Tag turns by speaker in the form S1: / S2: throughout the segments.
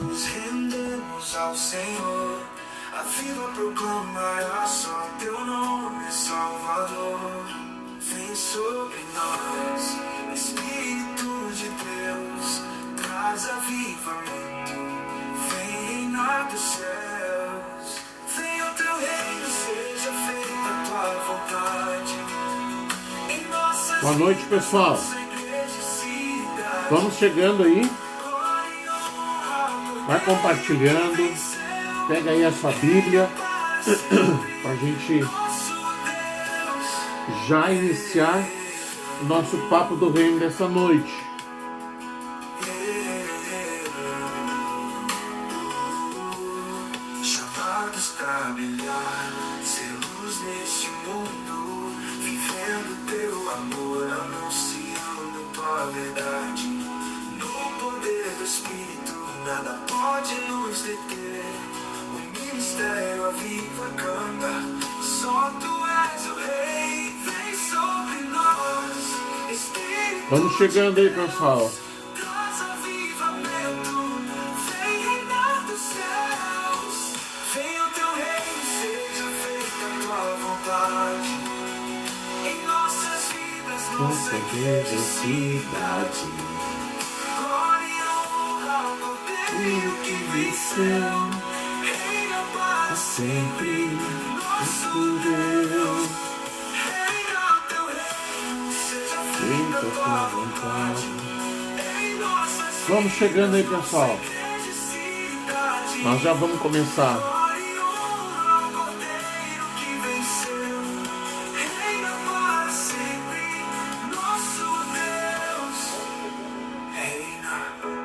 S1: nos rendemos ao Senhor. A viva proclama só teu nome, Salvador. Vem sobre nós, Espírito de Deus, traz avivamento, vem reinar dos céus. Venha o teu reino, seja feita a tua vontade. Em nossas
S2: Boa noite, pessoal. Vamos chegando aí. Vai compartilhando. Pega aí a sua Bíblia para a gente já iniciar o nosso papo do reino dessa noite.
S1: Chamados para brilhar, ser luz neste mundo, vivendo teu amor, anunciando tua verdade. No poder do Espírito, nada pode nos deter. O ministério aviva, canta, só tu és o rei, vem sobre nós, Espírito.
S2: Vamos chegando aí, pessoal.
S1: Traz avivamento, vem reinar dos céus. Vem o teu reino, seja feita a tua vontade. Em nossas vidas, nossa igreja, cidade. Glória e honra ao poder que venceu. Reina para sempre, nosso Deus. Reina o teu reino, seja feita a tua vontade. Em nossas
S2: Vamos chegando aí, pessoal.
S1: igreja, cidade.
S2: Nós já vamos começar.
S1: Glória e honra ao Cordeiro que venceu. Reina para sempre, nosso Deus. Reina,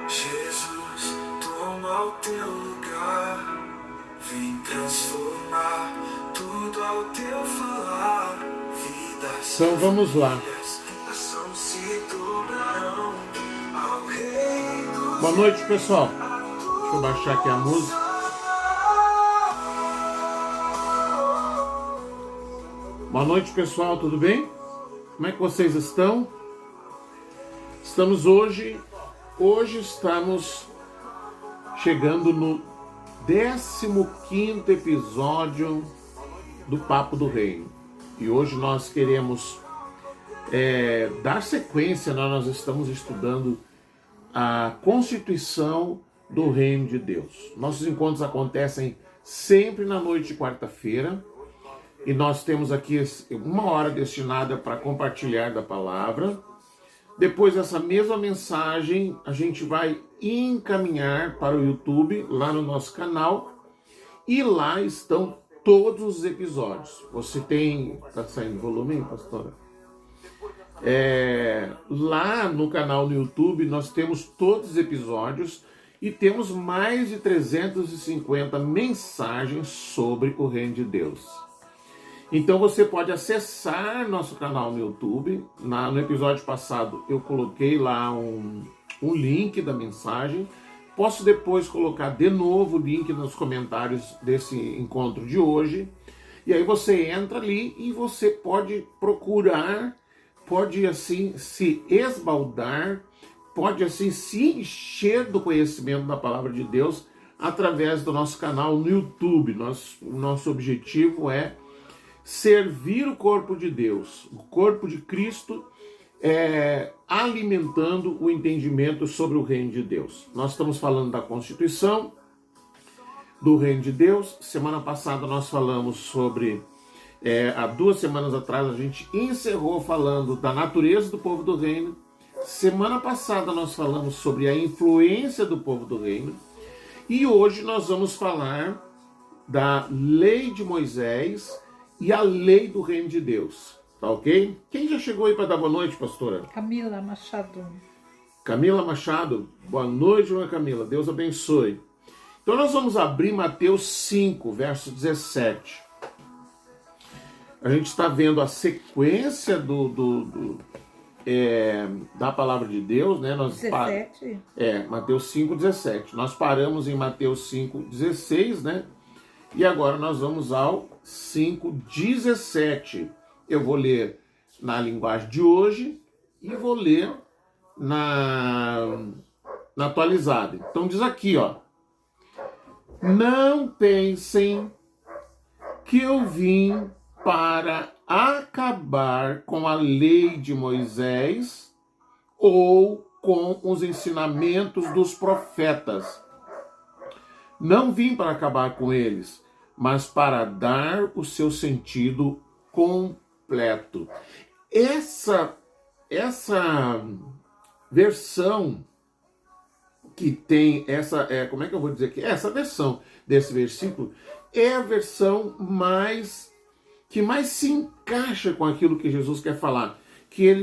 S1: Jesus, toma o teu lugar. Vem transformar tudo ao teu falar. Vidas,
S2: Então vamos lá.
S1: nação se dobrarão ao Rei dos
S2: Boa noite, pessoal. Deixa eu baixar aqui a música. Boa noite, pessoal. Tudo bem? Como é que vocês estão? Estamos hoje estamos chegando no 15º episódio do Papo do Reino. E hoje nós queremos dar sequência, nós estamos estudando a Constituição do Reino de Deus. Nossos encontros acontecem sempre na noite de quarta-feira e nós temos aqui 1 hora destinada para compartilhar da palavra. Depois dessa mesma mensagem, a gente vai encaminhar para o YouTube, lá no nosso canal, e lá estão todos os episódios. Você tem... Tá saindo volume, hein, pastora? Lá no canal no YouTube, nós temos todos os episódios e temos mais de 350 mensagens sobre o Reino de Deus. Então você pode acessar nosso canal no YouTube. No episódio passado eu coloquei lá um link da mensagem. Posso depois colocar de novo o link nos comentários desse encontro de hoje. E aí você entra ali e você pode procurar, pode assim se esbaldar, pode assim se encher do conhecimento da palavra de Deus através do nosso canal no YouTube. O nosso objetivo é servir o corpo de Deus, o corpo de Cristo, alimentando o entendimento sobre o reino de Deus. Nós estamos falando da Constituição do Reino de Deus. Semana passada nós falamos sobre, há 2 semanas atrás a gente encerrou falando da natureza do povo do reino. Semana passada nós falamos sobre a influência do povo do reino. E hoje nós vamos falar da lei de Moisés e a lei do reino de Deus, tá ok? Quem já chegou aí para dar boa noite, pastora?
S3: Camila Machado.
S2: Camila Machado, boa noite, irmã Camila, Deus abençoe. Então nós vamos abrir Mateus 5, verso 17. A gente está vendo a sequência da palavra de Deus, né?
S3: 17?
S2: Mateus 5, 17. Nós paramos em Mateus 5, 16, né? E agora nós vamos ao 5:17. Eu vou ler na linguagem de hoje e vou ler na atualizada. Então diz aqui, ó. Não pensem que eu vim para acabar com a lei de Moisés ou com os ensinamentos dos profetas. Não vim para acabar com eles, mas para dar o seu sentido completo. Essa versão que tem como é que eu vou dizer aqui? Essa versão desse versículo é a versão que mais se encaixa com aquilo que Jesus quer falar.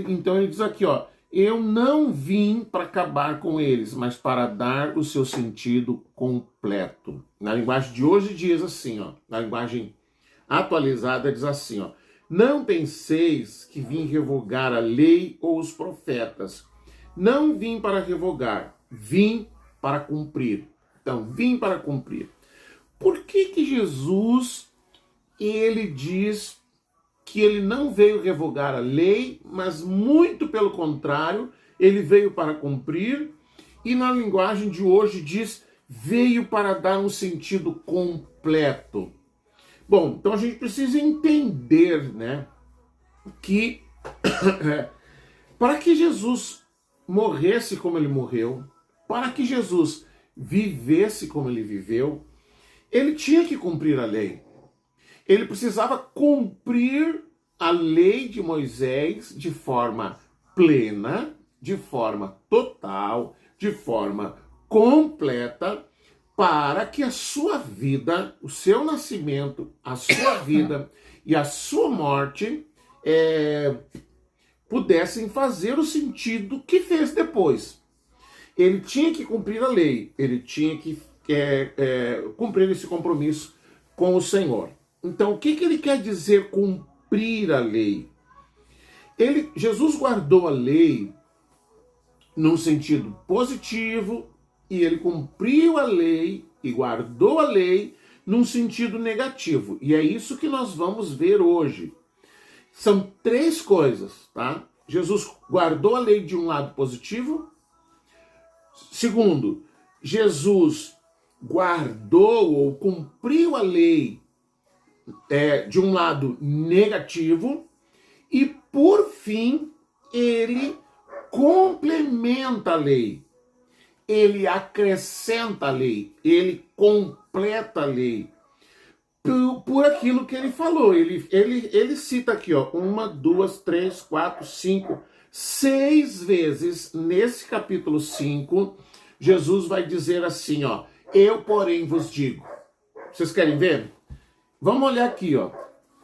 S2: Então ele diz aqui, ó, eu não vim para acabar com eles, mas para dar o seu sentido completo. Na linguagem de hoje diz assim, ó, na linguagem atualizada diz assim, ó, não penseis que vim revogar a lei ou os profetas. Não vim para revogar, vim para cumprir. Então, vim para cumprir. Por que Jesus, ele diz que ele não veio revogar a lei, mas muito pelo contrário, ele veio para cumprir, e na linguagem de hoje diz, veio para dar um sentido completo. Bom, então a gente precisa entender, né, que para que Jesus morresse como ele morreu, para que Jesus vivesse como ele viveu, ele tinha que cumprir a lei. Ele precisava cumprir a lei de Moisés de forma plena, de forma total, de forma completa, para que a sua vida, o seu nascimento, a sua vida e a sua morte pudessem fazer o sentido que fez depois. Ele tinha que cumprir a lei, ele tinha que cumprir esse compromisso com o Senhor. Então, o que ele quer dizer cumprir a lei? Jesus guardou a lei num sentido positivo e ele cumpriu a lei e guardou a lei num sentido negativo. E é isso que nós vamos ver hoje. São três coisas, tá? Jesus guardou a lei de um lado positivo. Segundo, Jesus guardou ou cumpriu a lei de um lado negativo. E, por fim, ele complementa a lei. Ele acrescenta a lei. Ele completa a lei. Por aquilo que ele falou. Ele cita aqui, ó, 1, 2, 3, 4, 5, 6 vezes nesse capítulo 5, Jesus vai dizer assim, ó, eu, porém, vos digo. Vocês querem ver? Vamos olhar aqui, ó.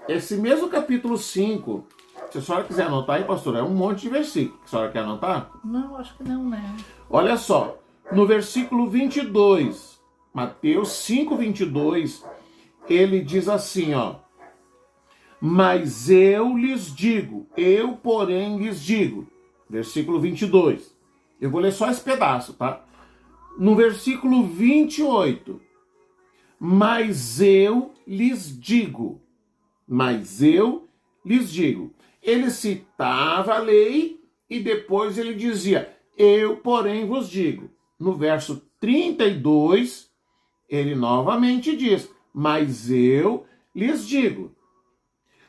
S2: Esse mesmo capítulo 5, se a senhora quiser anotar aí, pastor, é um monte de versículo. A senhora quer anotar?
S3: Não, acho que não, né?
S2: Olha só, no versículo 22, Mateus 5, 22, ele diz assim, ó, mas eu lhes digo, eu, porém, lhes digo, versículo 22, eu vou ler só esse pedaço, tá? No versículo 28, mas eu lhes digo, ele citava a lei e depois ele dizia, eu, porém, vos digo. No verso 32, ele novamente diz, mas eu lhes digo.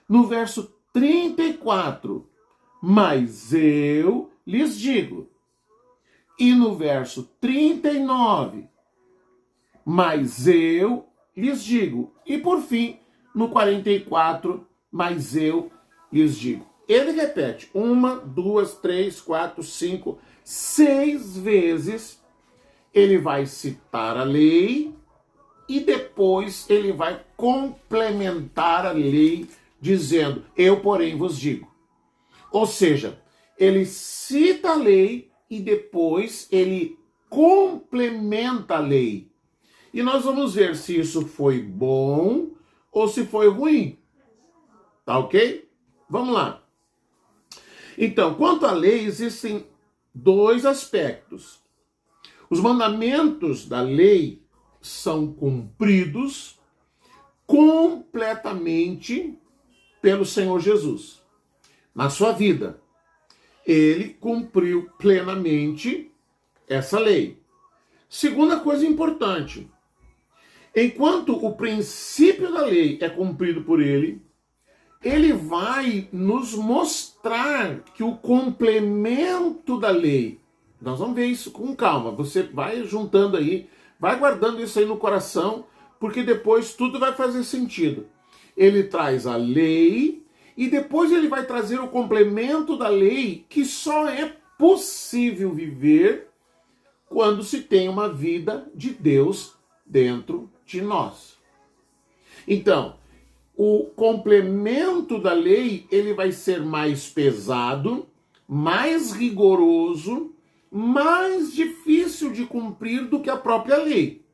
S2: No verso 34, mas eu lhes digo. E no verso 39, mas eu lhes digo. E por fim, no 44, mas eu lhes digo. Ele repete 1, 2, 3, 4, 5, 6 vezes. Ele vai citar a lei e depois ele vai complementar a lei dizendo, eu, porém, vos digo. Ou seja, ele cita a lei e depois ele complementa a lei. E nós vamos ver se isso foi bom ou se foi ruim. Tá ok? Vamos lá. Então, quanto à lei, existem dois aspectos. Os mandamentos da lei são cumpridos completamente pelo Senhor Jesus. Na sua vida, ele cumpriu plenamente essa lei. Segunda coisa importante, Enquanto o princípio da lei é cumprido por ele, ele vai nos mostrar que o complemento da lei, nós vamos ver isso com calma, você vai juntando aí, vai guardando isso aí no coração, porque depois tudo vai fazer sentido. Ele traz a lei e depois ele vai trazer o complemento da lei, que só é possível viver quando se tem uma vida de Deus dentro de nós. Então, o complemento da lei, ele vai ser mais pesado, mais rigoroso, mais difícil de cumprir do que a própria lei.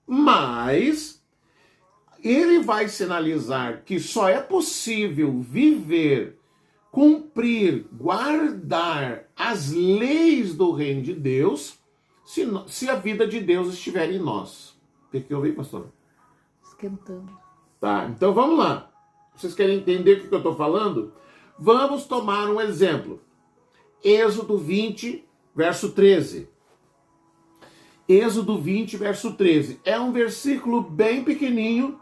S2: Mas ele vai sinalizar que só é possível viver, cumprir, guardar as leis do reino de Deus se a vida de Deus estiver em nós. O que eu ouvi, pastor?
S3: Esquentando.
S2: Tá, então vamos lá. Vocês querem entender o que eu estou falando? Vamos tomar um exemplo. Êxodo 20, verso 13. Êxodo 20, verso 13. É um versículo bem pequenininho.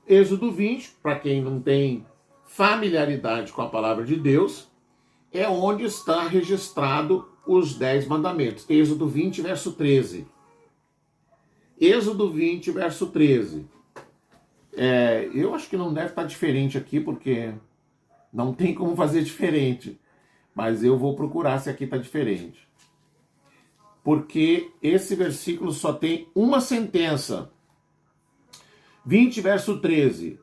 S2: Êxodo 20, para quem não tem familiaridade com a palavra de Deus, é onde está registrado os 10 mandamentos. Êxodo 20, verso 13. Êxodo 20, verso 13. Eu acho que não deve estar diferente aqui, porque não tem como fazer diferente. Mas eu vou procurar se aqui está diferente. Porque esse versículo só tem uma sentença. 20, verso 13.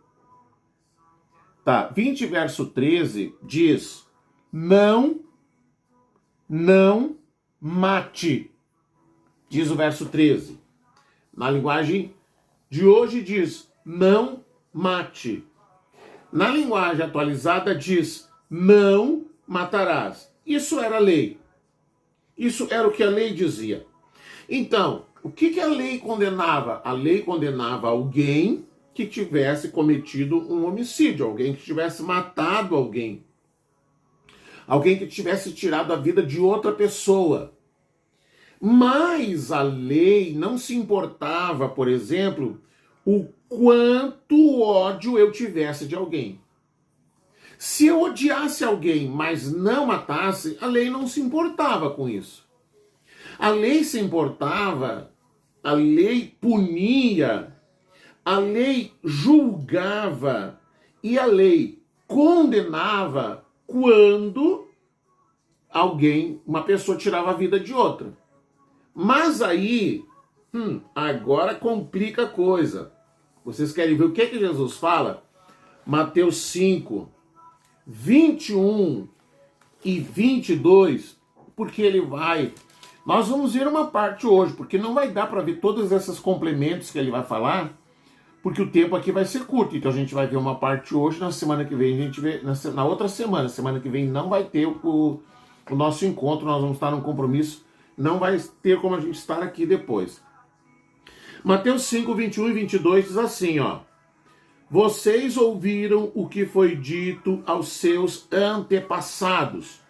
S2: Tá, 20, verso 13 diz: não mate. Diz o verso 13. Na linguagem de hoje diz: não mate. Na linguagem atualizada diz: não matarás. Isso era a lei. Isso era o que a lei dizia. Então, o que a lei condenava? A lei condenava alguém que tivesse cometido um homicídio, alguém que tivesse matado alguém, alguém que tivesse tirado a vida de outra pessoa. Mas a lei não se importava, por exemplo, o quanto ódio eu tivesse de alguém. Se eu odiasse alguém, mas não matasse, a lei não se importava com isso. A lei se importava, a lei punia, a lei julgava e a lei condenava quando uma pessoa tirava a vida de outra. Mas aí, agora complica a coisa. Vocês querem ver o que Jesus fala? Mateus 5, 21 e 22, porque ele vai... Nós vamos ver uma parte hoje, porque não vai dar para ver todos esses complementos que ele vai falar, porque o tempo aqui vai ser curto. Então a gente vai ver uma parte hoje, na semana que vem a gente vê, na outra semana que vem não vai ter o nosso encontro, nós vamos estar num compromisso, não vai ter como a gente estar aqui depois. Mateus 5, 21 e 22 diz assim, ó: vocês ouviram o que foi dito aos seus antepassados.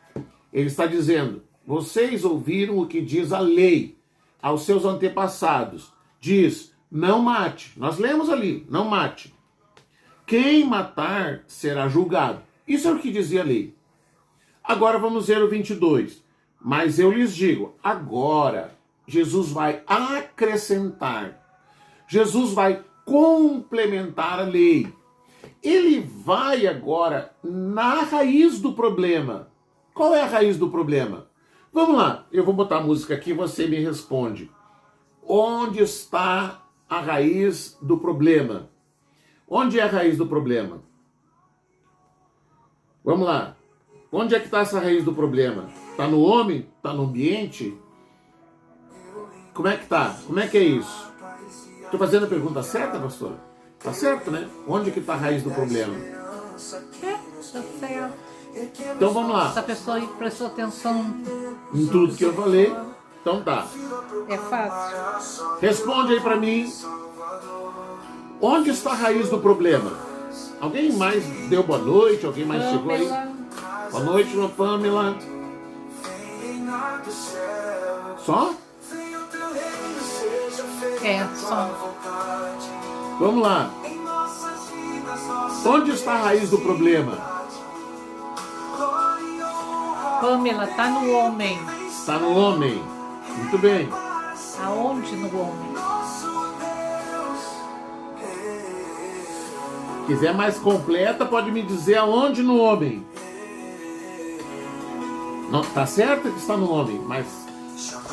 S2: Ele está dizendo, vocês ouviram o que diz a lei aos seus antepassados. Diz, não mate. Nós lemos ali, não mate. Quem matar será julgado. Isso é o que dizia a lei. Agora vamos ver o 22. Mas eu lhes digo, agora Jesus vai acrescentar. Jesus vai complementar a lei. Ele vai agora na raiz do problema. Qual é a raiz do problema? Vamos lá, eu vou botar a música aqui e você me responde. Onde está a raiz do problema? Onde é a raiz do problema? Vamos lá. Onde é que está essa raiz do problema? Está no homem? Está no ambiente? Como é que está? Como é que é isso? Estou fazendo a pergunta certa, pastor? Tá certo, né? Onde é que está a raiz do problema?
S3: Tá certo.
S2: Então vamos lá.
S3: Essa pessoa aí prestou atenção
S2: Em tudo que eu falei. Então tá.
S3: é fácil.
S2: Responde aí pra mim. Onde está a raiz do problema? Alguém mais deu boa noite? Alguém mais chegou aí? Boa noite, Pamela. Só?
S3: É, só.
S2: Vamos lá. Onde está a raiz do problema?
S3: Pamela, tá no homem.
S2: Está no homem. Muito bem.
S3: Aonde no homem?
S2: Quiser mais completa, pode me dizer aonde no homem. Não, tá certo que está no homem, mas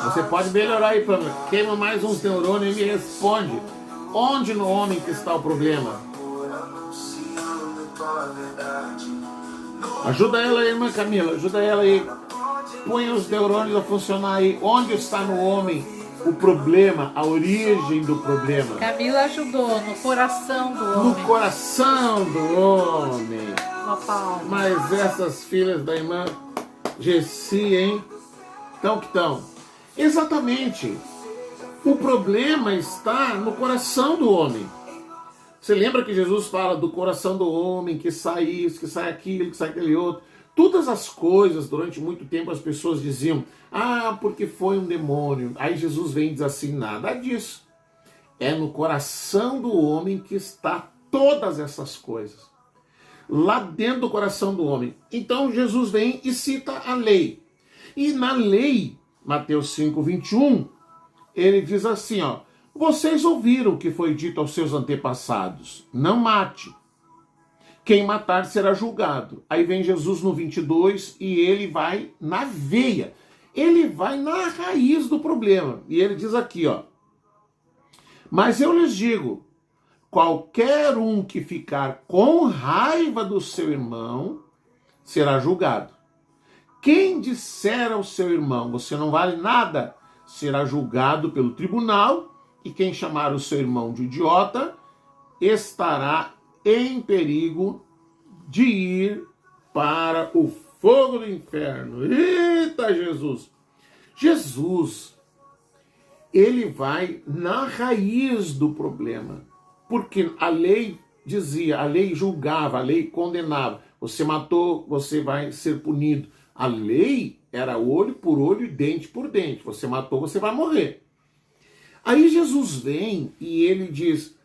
S2: você pode melhorar aí, Pamela. Queima mais uns neurônios e me responde. Onde no homem que está o problema? Ajuda ela aí, irmã Camila. Ajuda ela aí. Põe os neurônios a funcionar aí. Onde está no homem o problema, a origem do problema?
S3: Camila ajudou no coração do homem.
S2: No coração do homem.
S3: Uma palma.
S2: Mas essas filhas da irmã Gessi, hein? Então que estão. Exatamente. O problema está no coração do homem. Você lembra que Jesus fala do coração do homem, que sai isso, que sai aquilo, que sai aquele outro. Todas as coisas, durante muito tempo, as pessoas diziam, porque foi um demônio. Aí Jesus vem e diz assim, nada disso. É no coração do homem que está todas essas coisas. Lá dentro do coração do homem. Então Jesus vem e cita a lei. E na lei, Mateus 5:21, ele diz assim, vocês ouviram o que foi dito aos seus antepassados, não mate. Quem matar será julgado. Aí vem Jesus no 22 e ele vai na veia. Ele vai na raiz do problema. E ele diz aqui, mas eu lhes digo, qualquer um que ficar com raiva do seu irmão será julgado. Quem disser ao seu irmão, você não vale nada, será julgado pelo tribunal, e quem chamar o seu irmão de idiota estará em perigo de ir para o fogo do inferno. Eita, Jesus! Jesus, ele vai na raiz do problema. Porque a lei dizia, a lei julgava, a lei condenava. Você matou, você vai ser punido. A lei era olho por olho e dente por dente. Você matou, você vai morrer. Aí Jesus vem e ele diz,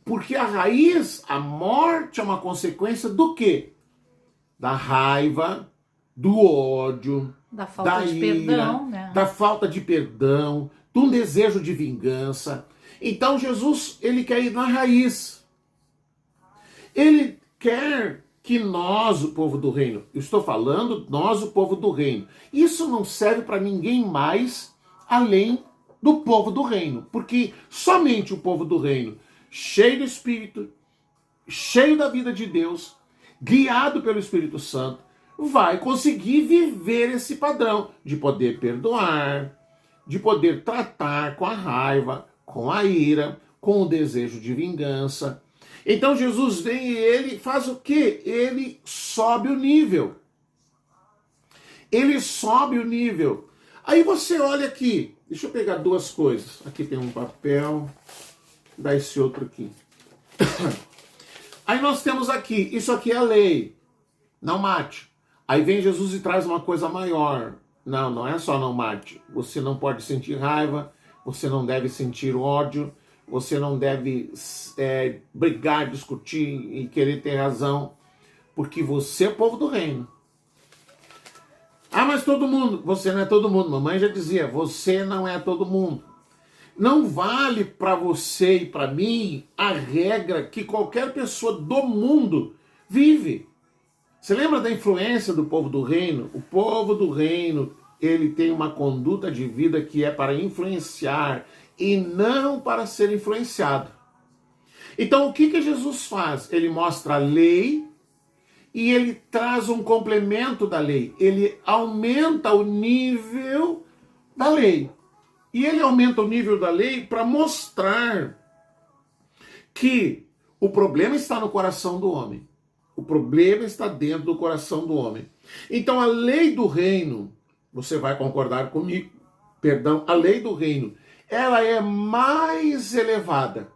S2: porque a raiz, a morte é uma consequência do quê? Da raiva, do ódio,
S3: Da falta de perdão, né?
S2: Da falta de perdão, do desejo de vingança. Então Jesus, ele quer ir na raiz. Ele quer que nós, o povo do reino, eu estou falando nós, o povo do reino, isso não serve para ninguém mais além do povo do reino, porque somente o povo do reino, cheio do Espírito, cheio da vida de Deus, guiado pelo Espírito Santo, vai conseguir viver esse padrão de poder perdoar, de poder tratar com a raiva, com a ira, com o desejo de vingança. Então Jesus vem e ele faz o quê? Ele sobe o nível. Ele sobe o nível. Aí você olha aqui, deixa eu pegar duas coisas. Aqui tem um papel, dá esse outro aqui. Aí nós temos aqui, isso aqui é a lei, não mate. Aí vem Jesus e traz uma coisa maior. Não, não é só não mate. Você não pode sentir raiva, você não deve sentir ódio, você não deve brigar, discutir e querer ter razão, porque você é o povo do reino. Mas todo mundo, você não é todo mundo. Mamãe já dizia, você não é todo mundo. Não vale para você e para mim a regra que qualquer pessoa do mundo vive. Você lembra da influência do povo do reino? O povo do reino, ele tem uma conduta de vida que é para influenciar e não para ser influenciado. Então o que Jesus faz? Ele mostra a lei e ele traz um complemento da lei. Ele aumenta o nível da lei. E ele aumenta o nível da lei para mostrar que o problema está no coração do homem. O problema está dentro do coração do homem. Então a lei do reino, você vai concordar comigo, a lei do reino, ela é mais elevada.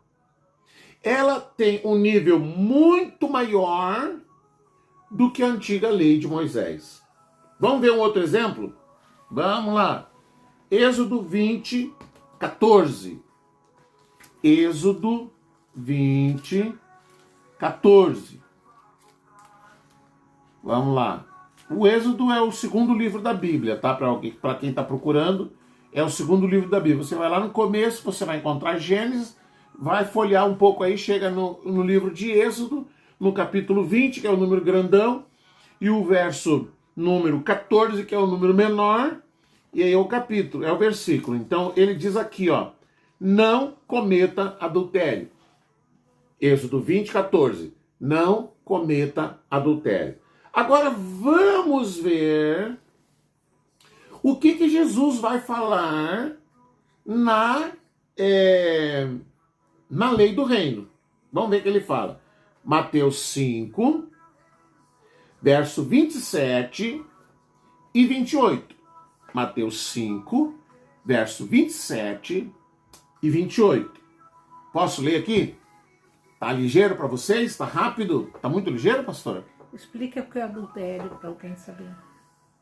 S2: Ela tem um nível muito maior do que a antiga lei de Moisés. Vamos ver um outro exemplo? Vamos lá. Êxodo 20, 14. Êxodo 20, 14. Vamos lá. O Êxodo é o segundo livro da Bíblia, tá? Para quem está procurando, é o segundo livro da Bíblia. Você vai lá no começo, você vai encontrar Gênesis, vai folhear um pouco aí, chega no livro de Êxodo, no capítulo 20, que é o número grandão, e o verso número 14, que é o número menor, e aí é o capítulo, é o versículo. Então ele diz aqui, ó, não cometa adultério. Êxodo 20, 14. Não cometa adultério. Agora vamos ver o que Jesus vai falar na lei do reino. Vamos ver o que ele fala. Mateus 5, verso 27 e 28. Mateus 5, verso 27 e 28. Posso ler aqui? Tá ligeiro para vocês? Tá rápido? Tá muito ligeiro, pastora?
S3: Explica o que é adultério para alguém saber.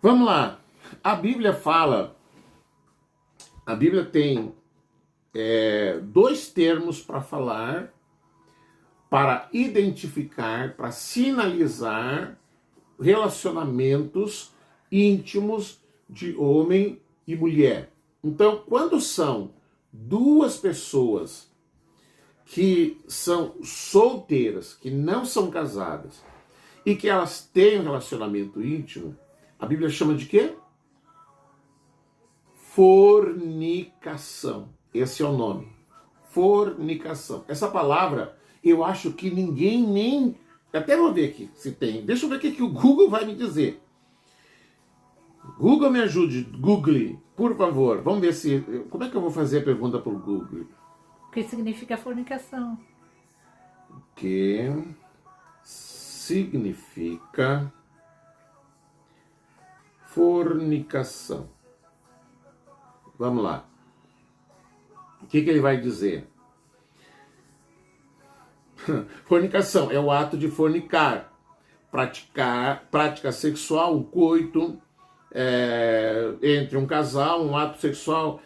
S2: Vamos lá. A Bíblia fala, a Bíblia tem dois termos para falar, para identificar, para sinalizar relacionamentos íntimos de homem e mulher. Então, quando são duas pessoas que são solteiras, que não são casadas, e que elas têm um relacionamento íntimo, a Bíblia chama de quê? Fornicação. Esse é o nome. Fornicação. Essa palavra, eu acho que ninguém nem... Até vou ver aqui se tem. Deixa eu ver o que o Google vai me dizer. Google, me ajude. Google, por favor. Vamos ver se... Como é que eu vou fazer a pergunta para o Google?
S3: O que significa fornicação?
S2: O que significa fornicação? Vamos lá. O que ele vai dizer? Fornicação é o ato de fornicar, prática sexual, um coito entre um casal, um ato sexual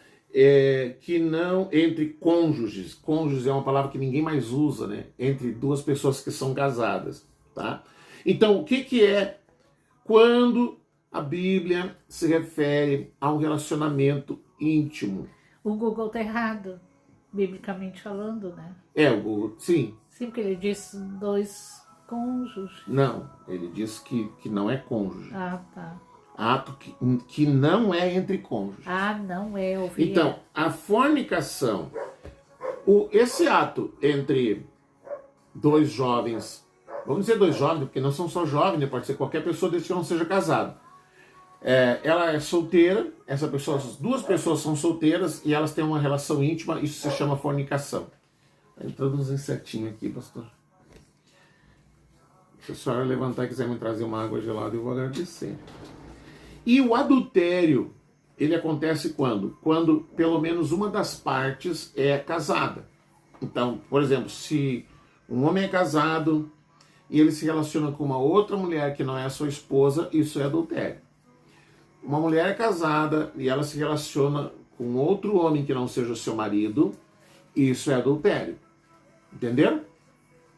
S2: que não entre cônjuges. Cônjuges é uma palavra que ninguém mais usa, né? Entre duas pessoas que são casadas, tá? Então, o que é quando a Bíblia se refere a um relacionamento íntimo?
S3: O Google tá errado, biblicamente falando, né?
S2: O Google, sim.
S3: Sim, porque ele diz dois cônjuges.
S2: Não, ele diz que não é cônjuge.
S3: Ah, tá.
S2: Ato que não é entre cônjuges.
S3: Ah, não é. Eu vi.
S2: Então, a fornicação, esse ato entre dois jovens, vamos dizer dois jovens, porque não são só jovens, né? Pode ser qualquer pessoa desde que não seja casado. Ela é solteira, as duas pessoas são solteiras e elas têm uma relação íntima, isso se chama fornicação. Traduzem certinho aqui, pastor. Se a senhora levantar e quiser me trazer uma água gelada, eu vou agradecer. E o adultério, ele acontece quando? Quando pelo menos uma das partes é casada. Então, por exemplo, se um homem é casado e ele se relaciona com uma outra mulher que não é a sua esposa, isso é adultério. Uma mulher é casada e ela se relaciona com outro homem que não seja o seu marido, isso é adultério. Entenderam?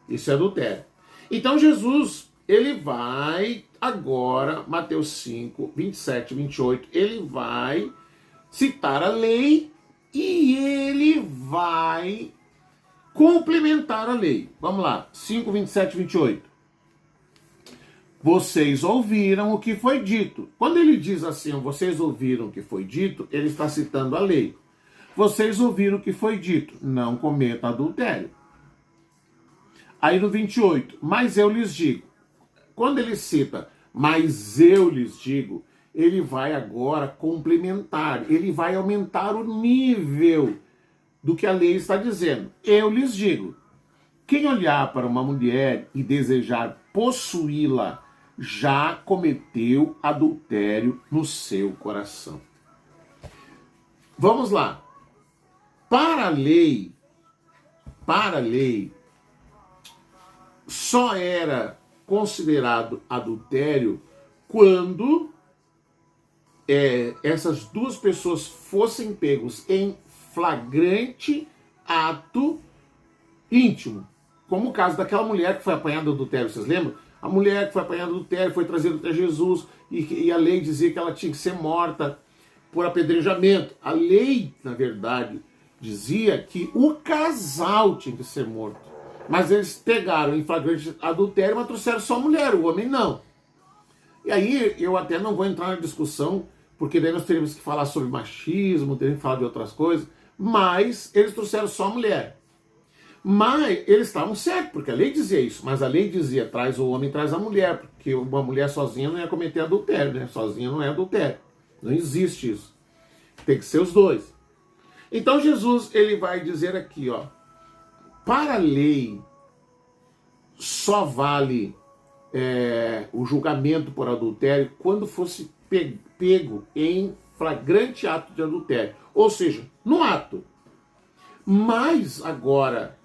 S2: Isso é adultério. Então Jesus, ele vai agora, Mateus 5, 27 e 28, ele vai citar a lei e ele vai complementar a lei. Vamos lá, 5, 27 e 28. Vocês ouviram o que foi dito. Quando ele diz assim, vocês ouviram o que foi dito, ele está citando a lei. Vocês ouviram o que foi dito, não cometa adultério. Aí no 28, mas eu lhes digo. Quando ele cita, mas eu lhes digo, ele vai agora complementar, ele vai aumentar o nível do que a lei está dizendo. Eu lhes digo, quem olhar para uma mulher e desejar possuí-la, já cometeu adultério no seu coração. Vamos lá. Para a lei, só era considerado adultério quando essas duas pessoas fossem pegos em flagrante ato íntimo. Como o caso daquela mulher que foi apanhada do adultério, vocês lembram? A mulher que foi apanhada do adultério foi trazida até Jesus e a lei dizia que ela tinha que ser morta por apedrejamento. A lei, na verdade, dizia que o casal tinha que ser morto. Mas eles pegaram em flagrante adultério, mas trouxeram só a mulher, o homem não. E aí eu até não vou entrar na discussão, porque daí nós teríamos que falar sobre machismo, teríamos que falar de outras coisas, mas eles trouxeram só a mulher. Mas eles estavam certos, porque a lei dizia isso, mas a lei dizia, traz o homem, traz a mulher, porque uma mulher sozinha não ia cometer adultério, né? Sozinha não é adultério. Não existe isso. Tem que ser os dois. Então Jesus, ele vai dizer aqui, ó, para a lei só vale o julgamento por adultério quando fosse pego em flagrante ato de adultério. Ou seja, no ato. Mas agora,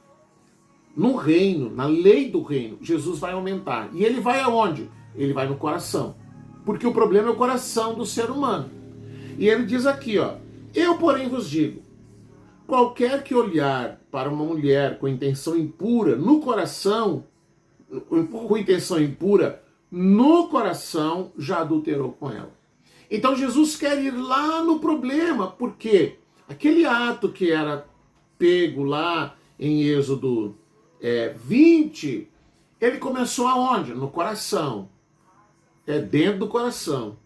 S2: no reino, na lei do reino, Jesus vai aumentar. E ele vai aonde? Ele vai no coração. Porque o problema é o coração do ser humano. E ele diz aqui, ó, eu porém vos digo, qualquer que olhar para uma mulher com intenção impura no coração, com intenção impura, no coração já adulterou com ela. Então Jesus quer ir lá no problema, porque aquele ato que era pego lá em Êxodo 20, ele começou aonde? No coração. É dentro do coração.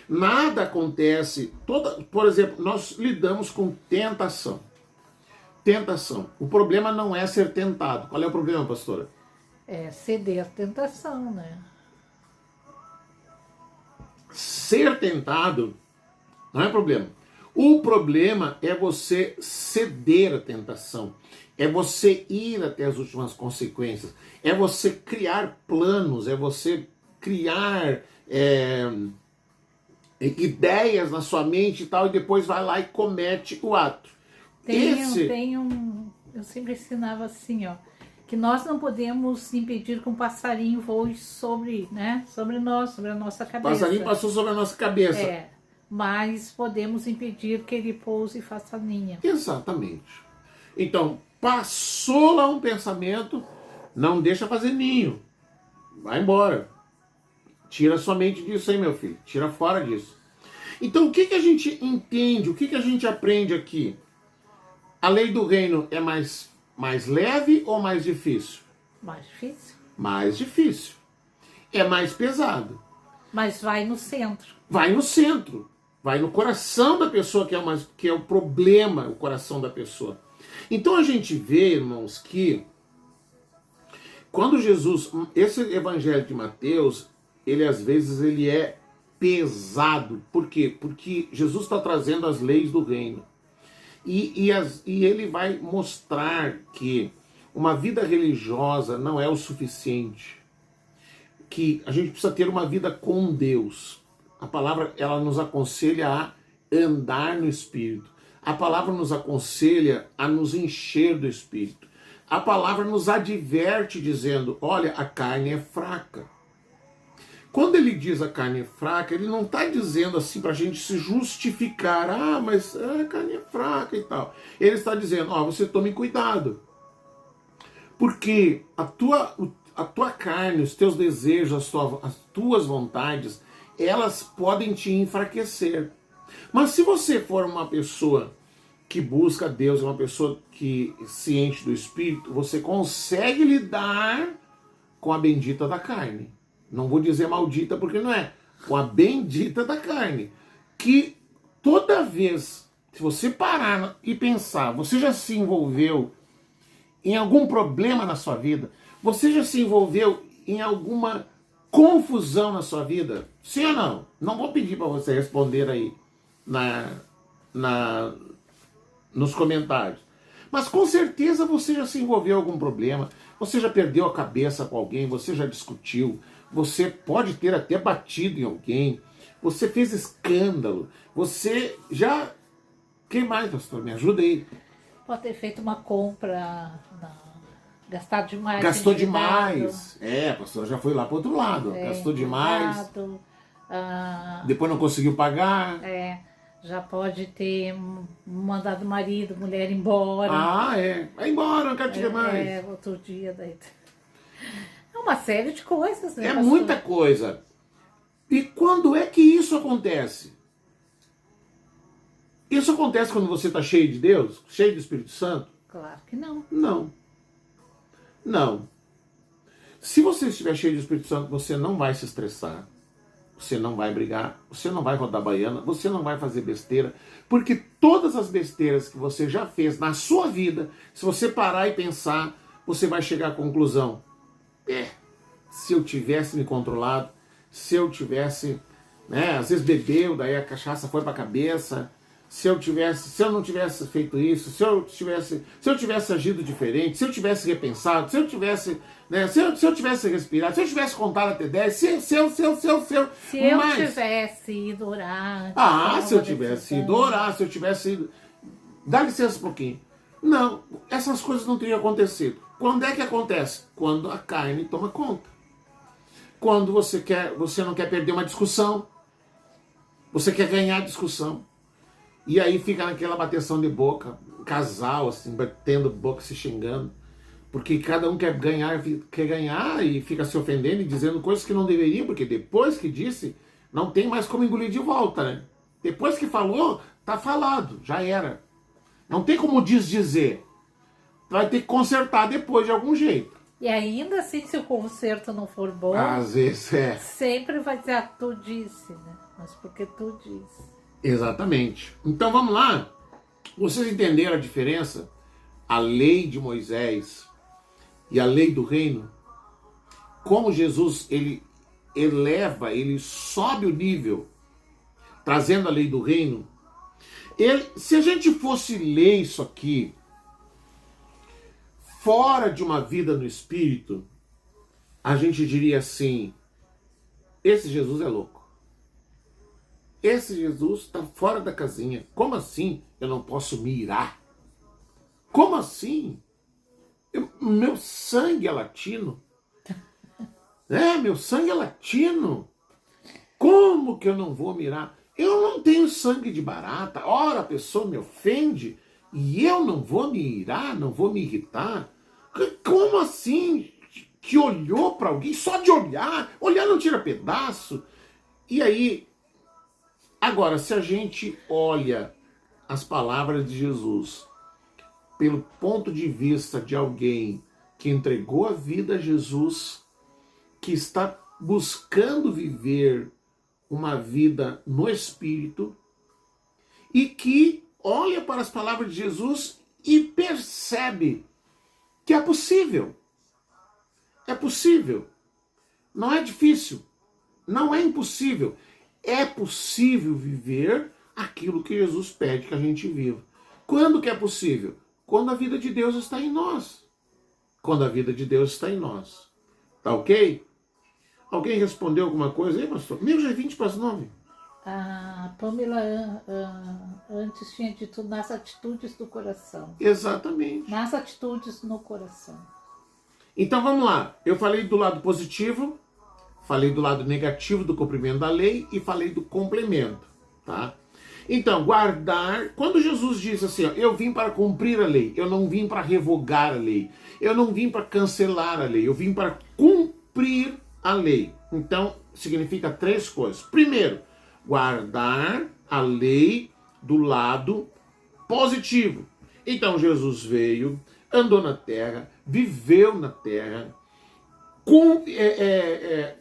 S2: Nada acontece, por exemplo, nós lidamos com tentação. Tentação. O problema não é ser tentado. Qual é o problema, pastora?
S3: É ceder à tentação, né?
S2: Ser tentado não é problema. O problema é você ceder à tentação. É você ir até as últimas consequências. É você criar planos. É você criar ideias na sua mente e tal. E depois vai lá e comete o ato.
S3: Eu sempre ensinava assim, ó, que nós não podemos impedir que um passarinho voe sobre nós, sobre a nossa cabeça.
S2: O passarinho passou sobre a nossa cabeça.
S3: Mas podemos impedir que ele pouse e faça ninho.
S2: Exatamente. Então, passou lá um pensamento, não deixa fazer ninho. Vai embora. Tira sua mente disso aí, meu filho. Tira fora disso. Então, o que a gente entende? O que a gente aprende aqui? A lei do reino é mais leve ou mais difícil?
S3: Mais difícil.
S2: Mais difícil. É mais pesado.
S3: Mas vai no centro.
S2: Vai no centro. Vai no coração da pessoa, que é o problema, o coração da pessoa. Então a gente vê, irmãos, que quando Jesus, esse evangelho de Mateus, ele às vezes ele é pesado. Por quê? Porque Jesus está trazendo as leis do reino. E ele vai mostrar que uma vida religiosa não é o suficiente. Que a gente precisa ter uma vida com Deus. A palavra, ela nos aconselha a andar no Espírito. A palavra nos aconselha a nos encher do Espírito. A palavra nos adverte dizendo, olha, a carne é fraca. Quando ele diz a carne é fraca, ele não está dizendo assim para a gente se justificar, mas a carne é fraca e tal. Ele está dizendo, você tome cuidado. Porque a tua carne, os teus desejos, as tuas vontades, elas podem te enfraquecer. Mas se você for uma pessoa que busca Deus, uma pessoa que se enche do Espírito, você consegue lidar com a bendita da carne. Não vou dizer maldita porque não é. Com a bendita da carne. Que toda vez, se você parar e pensar, você já se envolveu em algum problema na sua vida? Você já se envolveu em alguma confusão na sua vida? Sim ou não? Não vou pedir para você responder aí nos comentários. Mas com certeza você já se envolveu em algum problema, você já perdeu a cabeça com alguém, você já discutiu, você pode ter até batido em alguém, você fez escândalo, você já... Quem mais, pastor? Me ajuda aí.
S3: Pode ter feito uma compra, gastado demais.
S2: Gastou demais. A pastora já foi lá para o outro lado. Gastou demais. Depois não conseguiu pagar.
S3: já pode ter mandado marido, mulher embora.
S2: Ah, é. Vai embora, não quero te ver mais.
S3: É, outro dia daí. É uma série de coisas, né?
S2: É
S3: pastor?
S2: muita coisa. E quando é que isso acontece? Isso acontece quando você está cheio de Deus? Cheio do Espírito Santo?
S3: Claro que não.
S2: Não. Não. Se você estiver cheio do Espírito Santo, você não vai se estressar. Você não vai brigar. Você não vai rodar baiana. Você não vai fazer besteira. Porque todas as besteiras que você já fez na sua vida, se você parar e pensar, você vai chegar à conclusão. Se eu tivesse me controlado, se eu tivesse, né, às vezes bebeu, daí a cachaça foi para a cabeça, se eu não tivesse feito isso, se eu tivesse agido diferente, se eu tivesse repensado, se eu tivesse, né, se eu tivesse respirado, se eu tivesse contado até 10, se eu
S3: eu tivesse ido orar.
S2: Se eu tivesse ido orar, se eu tivesse ido... Dá licença um pouquinho. Não, essas coisas não teriam acontecido. Quando é que acontece? Quando a carne toma conta. Quando você não quer perder uma discussão, você quer ganhar a discussão. E aí fica naquela bateção de boca, casal assim, batendo boca, se xingando. Porque cada um quer ganhar e fica se ofendendo e dizendo coisas que não deveriam, porque depois que disse, não tem mais como engolir de volta, né? Depois que falou, tá falado, já era. Não tem como desdizer. Vai ter que consertar depois de algum jeito.
S3: E ainda assim, se o conserto não for bom,
S2: Às vezes é.
S3: sempre vai dizer, tu disse, né? Mas porque tu disse.
S2: Exatamente. Então vamos lá. Vocês entenderam a diferença? A lei de Moisés e a lei do reino? Como Jesus, ele sobe o nível, trazendo a lei do reino. Se a gente fosse ler isso aqui, fora de uma vida no Espírito, a gente diria assim, esse Jesus é louco. Esse Jesus está fora da casinha. Como assim eu não posso me irar? Como assim? Meu sangue é latino. Meu sangue é latino. Como que eu não vou me irar? Eu não tenho sangue de barata. Ora, a pessoa me ofende e eu não vou me irar, não vou me irritar. Como assim? Que olhou para alguém só de olhar não tira pedaço. E aí, agora, se a gente olha as palavras de Jesus pelo ponto de vista de alguém que entregou a vida a Jesus, que está buscando viver uma vida no Espírito e que olha para as palavras de Jesus e percebe que é possível. É possível. Não é difícil. Não é impossível. É possível viver aquilo que Jesus pede que a gente viva. Quando que é possível? Quando a vida de Deus está em nós. Quando a vida de Deus está em nós. Tá ok? Alguém respondeu alguma coisa aí, pastor? Meu, já é 20 para as 9.
S3: A Pamela antes tinha dito nas atitudes do coração.
S2: Exatamente.
S3: Nas atitudes no coração.
S2: Então vamos lá. Eu falei do lado positivo, falei do lado negativo do cumprimento da lei e falei do complemento, tá? Então, guardar, quando Jesus diz assim, ó, eu vim para cumprir a lei, eu não vim para revogar a lei, eu não vim para cancelar a lei, eu vim para cumprir a lei. Então, significa 3 coisas. Primeiro, guardar a lei do lado positivo. Então, Jesus veio, andou na terra, viveu na terra,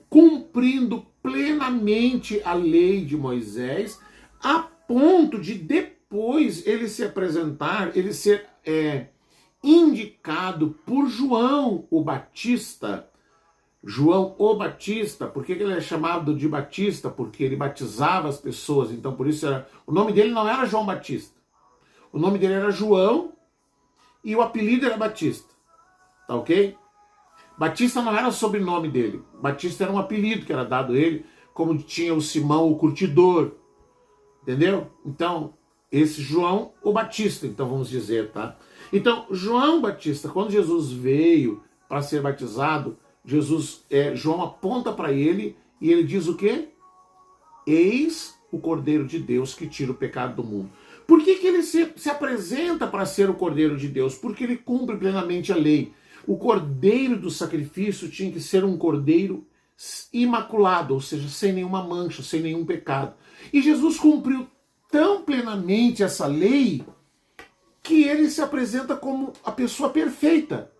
S2: cumprindo plenamente a lei de Moisés, a ponto de depois ele se apresentar, ele ser indicado por João o Batista. João o Batista, por que ele é chamado de Batista? Porque ele batizava as pessoas, então por isso o nome dele não era João Batista. O nome dele era João e o apelido era Batista. Tá ok? Batista não era o sobrenome dele. Batista era um apelido que era dado a ele, como tinha o Simão o Curtidor. Entendeu? Então, esse João o Batista, então vamos dizer, tá? Então, João Batista, quando Jesus veio para ser batizado, João aponta para ele e ele diz o quê? Eis o Cordeiro de Deus que tira o pecado do mundo. Por que ele se apresenta para ser o Cordeiro de Deus? Porque ele cumpre plenamente a lei. O cordeiro do sacrifício tinha que ser um cordeiro imaculado, ou seja, sem nenhuma mancha, sem nenhum pecado. E Jesus cumpriu tão plenamente essa lei que ele se apresenta como a pessoa perfeita.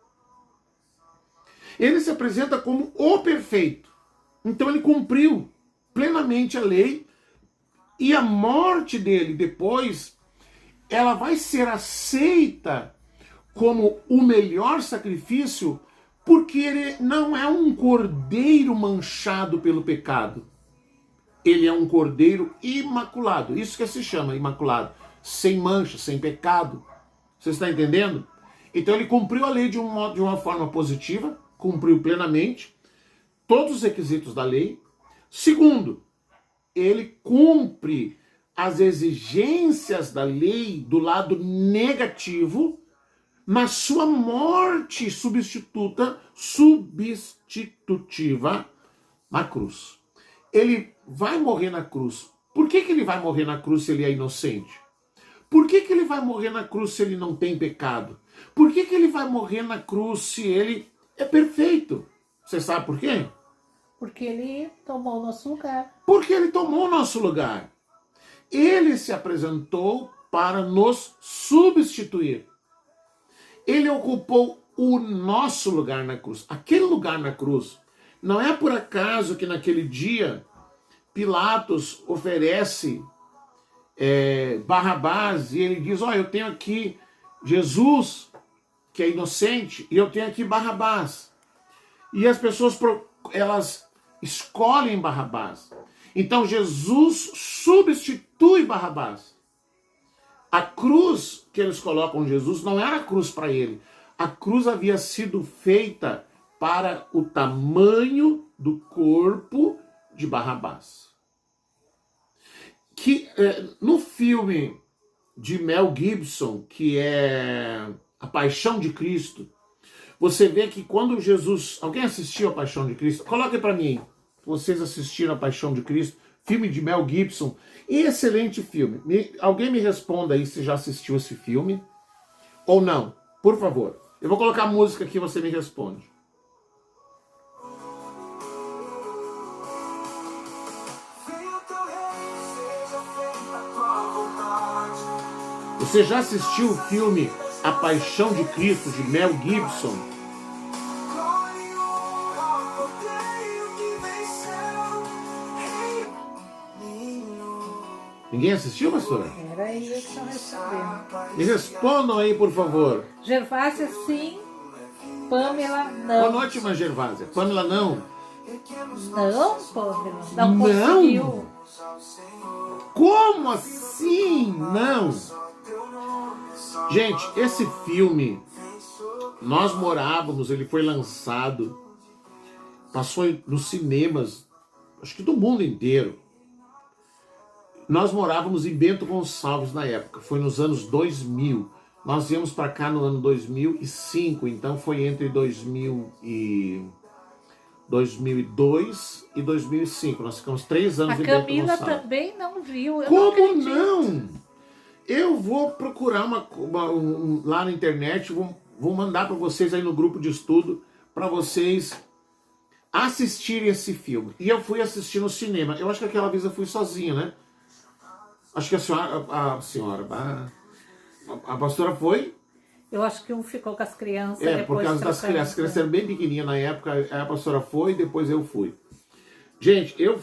S2: Ele se apresenta como o perfeito. Então ele cumpriu plenamente a lei e a morte dele depois, ela vai ser aceita como o melhor sacrifício porque ele não é um cordeiro manchado pelo pecado. Ele é um cordeiro imaculado. Isso que se chama imaculado. Sem mancha, sem pecado. Você está entendendo? Então ele cumpriu a lei de uma forma positiva, cumpriu plenamente todos os requisitos da lei. Segundo, ele cumpre as exigências da lei do lado negativo na sua morte substitutiva na cruz. Ele vai morrer na cruz. Por que ele vai morrer na cruz se ele é inocente? Por que ele vai morrer na cruz se ele não tem pecado? Por que ele vai morrer na cruz se ele é perfeito? Você sabe por quê?
S3: Porque ele tomou o nosso lugar.
S2: Porque ele tomou o nosso lugar. Ele se apresentou para nos substituir. Ele ocupou o nosso lugar na cruz. Aquele lugar na cruz. Não é por acaso que naquele dia Pilatos oferece Barrabás e ele diz, eu tenho aqui Jesus, que é inocente, e eu tenho aqui Barrabás. E as pessoas, elas escolhem Barrabás. Então Jesus substitui Barrabás. A cruz que eles colocam Jesus não era a cruz para ele. A cruz havia sido feita para o tamanho do corpo de Barrabás. Que no filme de Mel Gibson, que é A Paixão de Cristo, você vê que quando Jesus... Alguém assistiu A Paixão de Cristo? Coloque para mim. Vocês assistiram A Paixão de Cristo? Filme de Mel Gibson. Excelente filme. Alguém me responda aí se já assistiu esse filme ou não. Por favor. Eu vou colocar a música aqui e você me responde. Você já assistiu o filme A Paixão de Cristo, de Mel Gibson? Ninguém assistiu, pastora?
S3: Era aí que estão respondendo.
S2: Me respondam aí, por favor.
S3: Gervásia, sim. Pamela, não.
S2: Boa noite, irmã Gervásia. Pamela, não.
S3: Não, Pamela. Não conseguiu.
S2: Como assim? Não. Gente, esse filme, nós morávamos, ele foi lançado, passou nos cinemas, acho que do mundo inteiro. Nós morávamos em Bento Gonçalves na época, foi nos anos 2000. Nós viemos para cá no ano 2005, então foi entre 2002 e 2005. Nós ficamos 3 anos em Bento Gonçalves.
S3: A Camila também não viu.
S2: Como não? Eu vou procurar lá na internet, vou mandar para vocês aí no grupo de estudo, para vocês assistirem esse filme. E eu fui assistir no cinema. Eu acho que aquela vez eu fui sozinho, né? Acho que a pastora foi.
S3: Eu acho que um ficou com as crianças.
S2: Por causa das crianças. As crianças eram bem pequenininhas na época, a pastora foi e depois eu fui. Gente, eu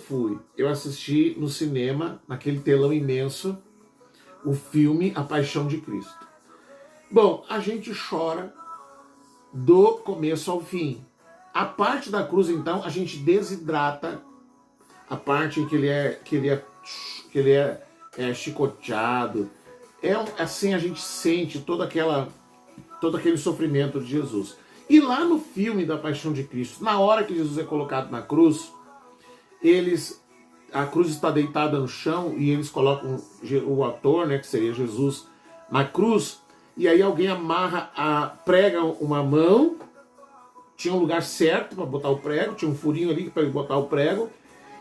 S2: assisti no cinema, naquele telão imenso, o filme A Paixão de Cristo. Bom, a gente chora do começo ao fim. A parte da cruz, então, a gente desidrata a parte em que ele é chicoteado. Assim a gente sente todo aquele sofrimento de Jesus. E lá no filme da Paixão de Cristo, na hora que Jesus é colocado na cruz, a cruz está deitada no chão e eles colocam o ator, né, que seria Jesus, na cruz, e aí alguém prega uma mão, tinha um lugar certo para botar o prego, tinha um furinho ali para ele botar o prego,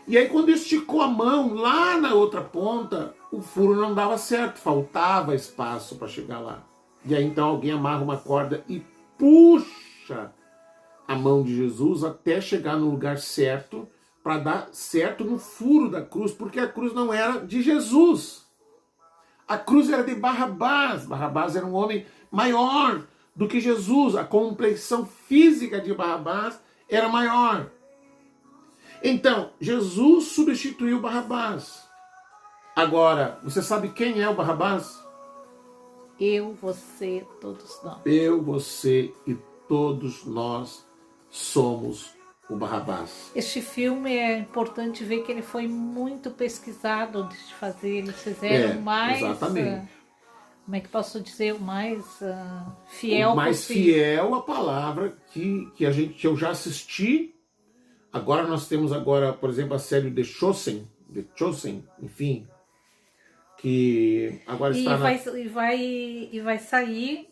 S2: E aí quando esticou a mão lá na outra ponta, o furo não dava certo, faltava espaço para chegar lá. E aí então alguém amarra uma corda e puxa a mão de Jesus até chegar no lugar certo, para dar certo no furo da cruz, porque a cruz não era de Jesus. A cruz era de Barrabás. Barrabás era um homem maior do que Jesus. A complexão física de Barrabás era maior. Então, Jesus substituiu Barrabás. Agora, você sabe quem é o Barrabás?
S3: Eu, você, todos nós.
S2: Eu, você e todos nós somos o Barrabás.
S3: Este filme é importante ver que ele foi muito pesquisado antes de fazer. Eles fizeram mais...
S2: Exatamente.
S3: Como é que posso dizer? O mais fiel
S2: o mais
S3: possível.
S2: fiel à palavra que eu já assisti. Agora nós temos por exemplo, a série The Chosen, enfim, que agora está
S3: vai sair.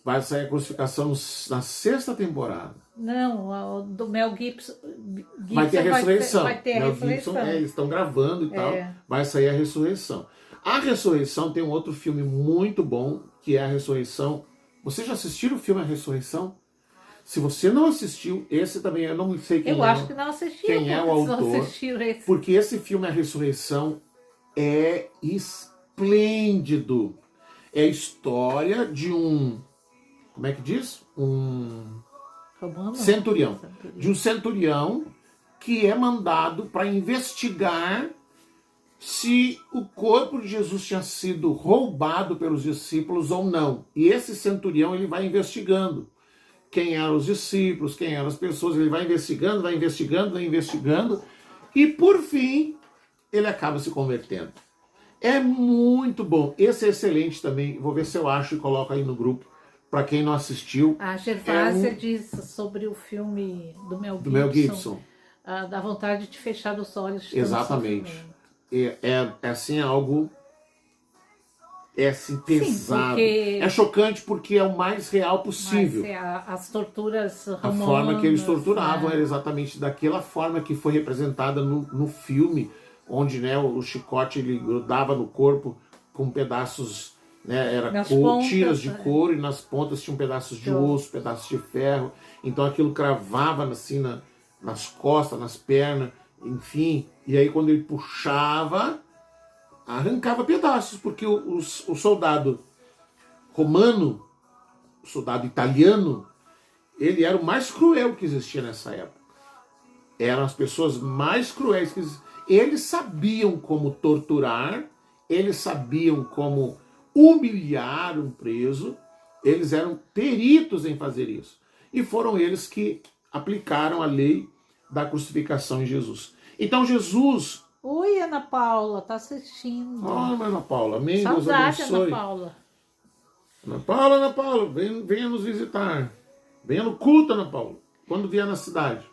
S2: Vai sair a crucificação na 6ª temporada.
S3: Não, do Mel Gibson.
S2: Vai ter a ressurreição.
S3: Vai ter a ressurreição.
S2: Eles estão gravando e tal. Vai sair a ressurreição. A ressurreição tem um outro filme muito bom, que é a ressurreição. Você já assistiu o filme A Ressurreição? Se você não assistiu, esse também eu não sei quem é.
S3: Eu acho que não assistiu.
S2: Quem é o autor? Porque esse filme A Ressurreição é esplêndido. É a história de um... Como é que diz? Centurião. De um centurião que é mandado para investigar se o corpo de Jesus tinha sido roubado pelos discípulos ou não. E esse centurião ele vai investigando quem eram os discípulos, quem eram as pessoas, ele vai investigando, e por fim ele acaba se convertendo. É muito bom. Esse é excelente também. Vou ver se eu acho e coloco aí no grupo. Para quem não assistiu.
S3: A Gervásia diz sobre o filme do Mel Gibson. Dá vontade de fechar os olhos.
S2: Exatamente. É assim, algo... É assim, pesado.
S3: Sim,
S2: é chocante porque é o mais real possível.
S3: As torturas romanas...
S2: A forma que eles torturavam era exatamente daquela forma que foi representada no filme, onde, né, o chicote ele grudava no corpo com pedaços... Né, tiras de couro e nas pontas tinham pedaços de osso, pedaços de ferro. Então aquilo cravava assim nas costas, nas pernas, enfim. E aí quando ele puxava, arrancava pedaços, porque o soldado romano, o soldado italiano, ele era o mais cruel que existia nessa época. Eram as pessoas mais cruéis que existiam. Eles sabiam como torturar, eles sabiam como humilhar um preso, eles eram peritos em fazer isso. E foram eles que aplicaram a lei da crucificação em Jesus. Então Jesus...
S3: Oi, Ana Paula, tá assistindo.
S2: Ana Paula, amém,
S3: Deus abençoe.
S2: Ana Paula, venha nos visitar. Venha no culto, Ana Paula, quando vier na cidade.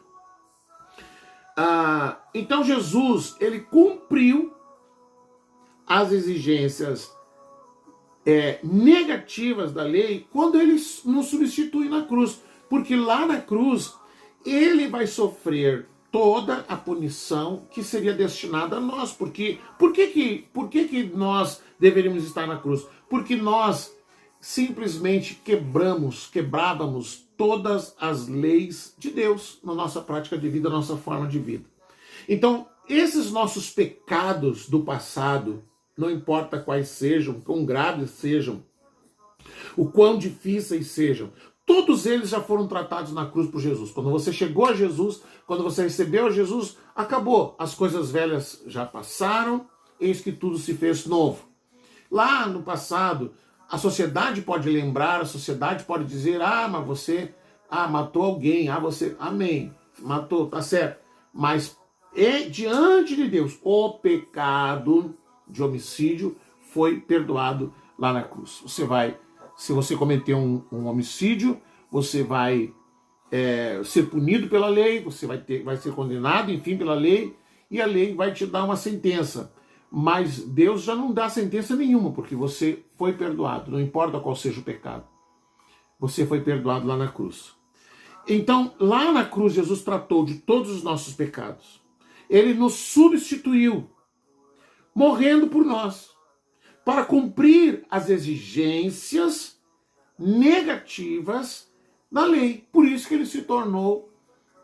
S2: Então Jesus, ele cumpriu as exigências negativas da lei quando ele nos substitui na cruz. Porque lá na cruz, ele vai sofrer toda a punição que seria destinada a nós. Por que nós deveríamos estar na cruz? Porque nós simplesmente quebrávamos todas as leis de Deus na nossa prática de vida, na nossa forma de vida. Então, esses nossos pecados do passado, não importa quais sejam, quão graves sejam, o quão difíceis sejam, todos eles já foram tratados na cruz por Jesus. Quando você chegou a Jesus, quando você recebeu a Jesus, acabou. As coisas velhas já passaram, eis que tudo se fez novo. Lá no passado, a sociedade pode lembrar, a sociedade pode dizer, mas você matou alguém, você, amém, matou, tá certo. Mas diante de Deus, o pecado de homicídio foi perdoado lá na cruz. Se você cometeu um homicídio, você vai ser punido pela lei, você vai ser condenado, enfim, pela lei, e a lei vai te dar uma sentença. Mas Deus já não dá sentença nenhuma, porque você foi perdoado, não importa qual seja o pecado. Você foi perdoado lá na cruz. Então, lá na cruz, Jesus tratou de todos os nossos pecados. Ele nos substituiu, morrendo por nós, para cumprir as exigências negativas da lei. Por isso que ele se tornou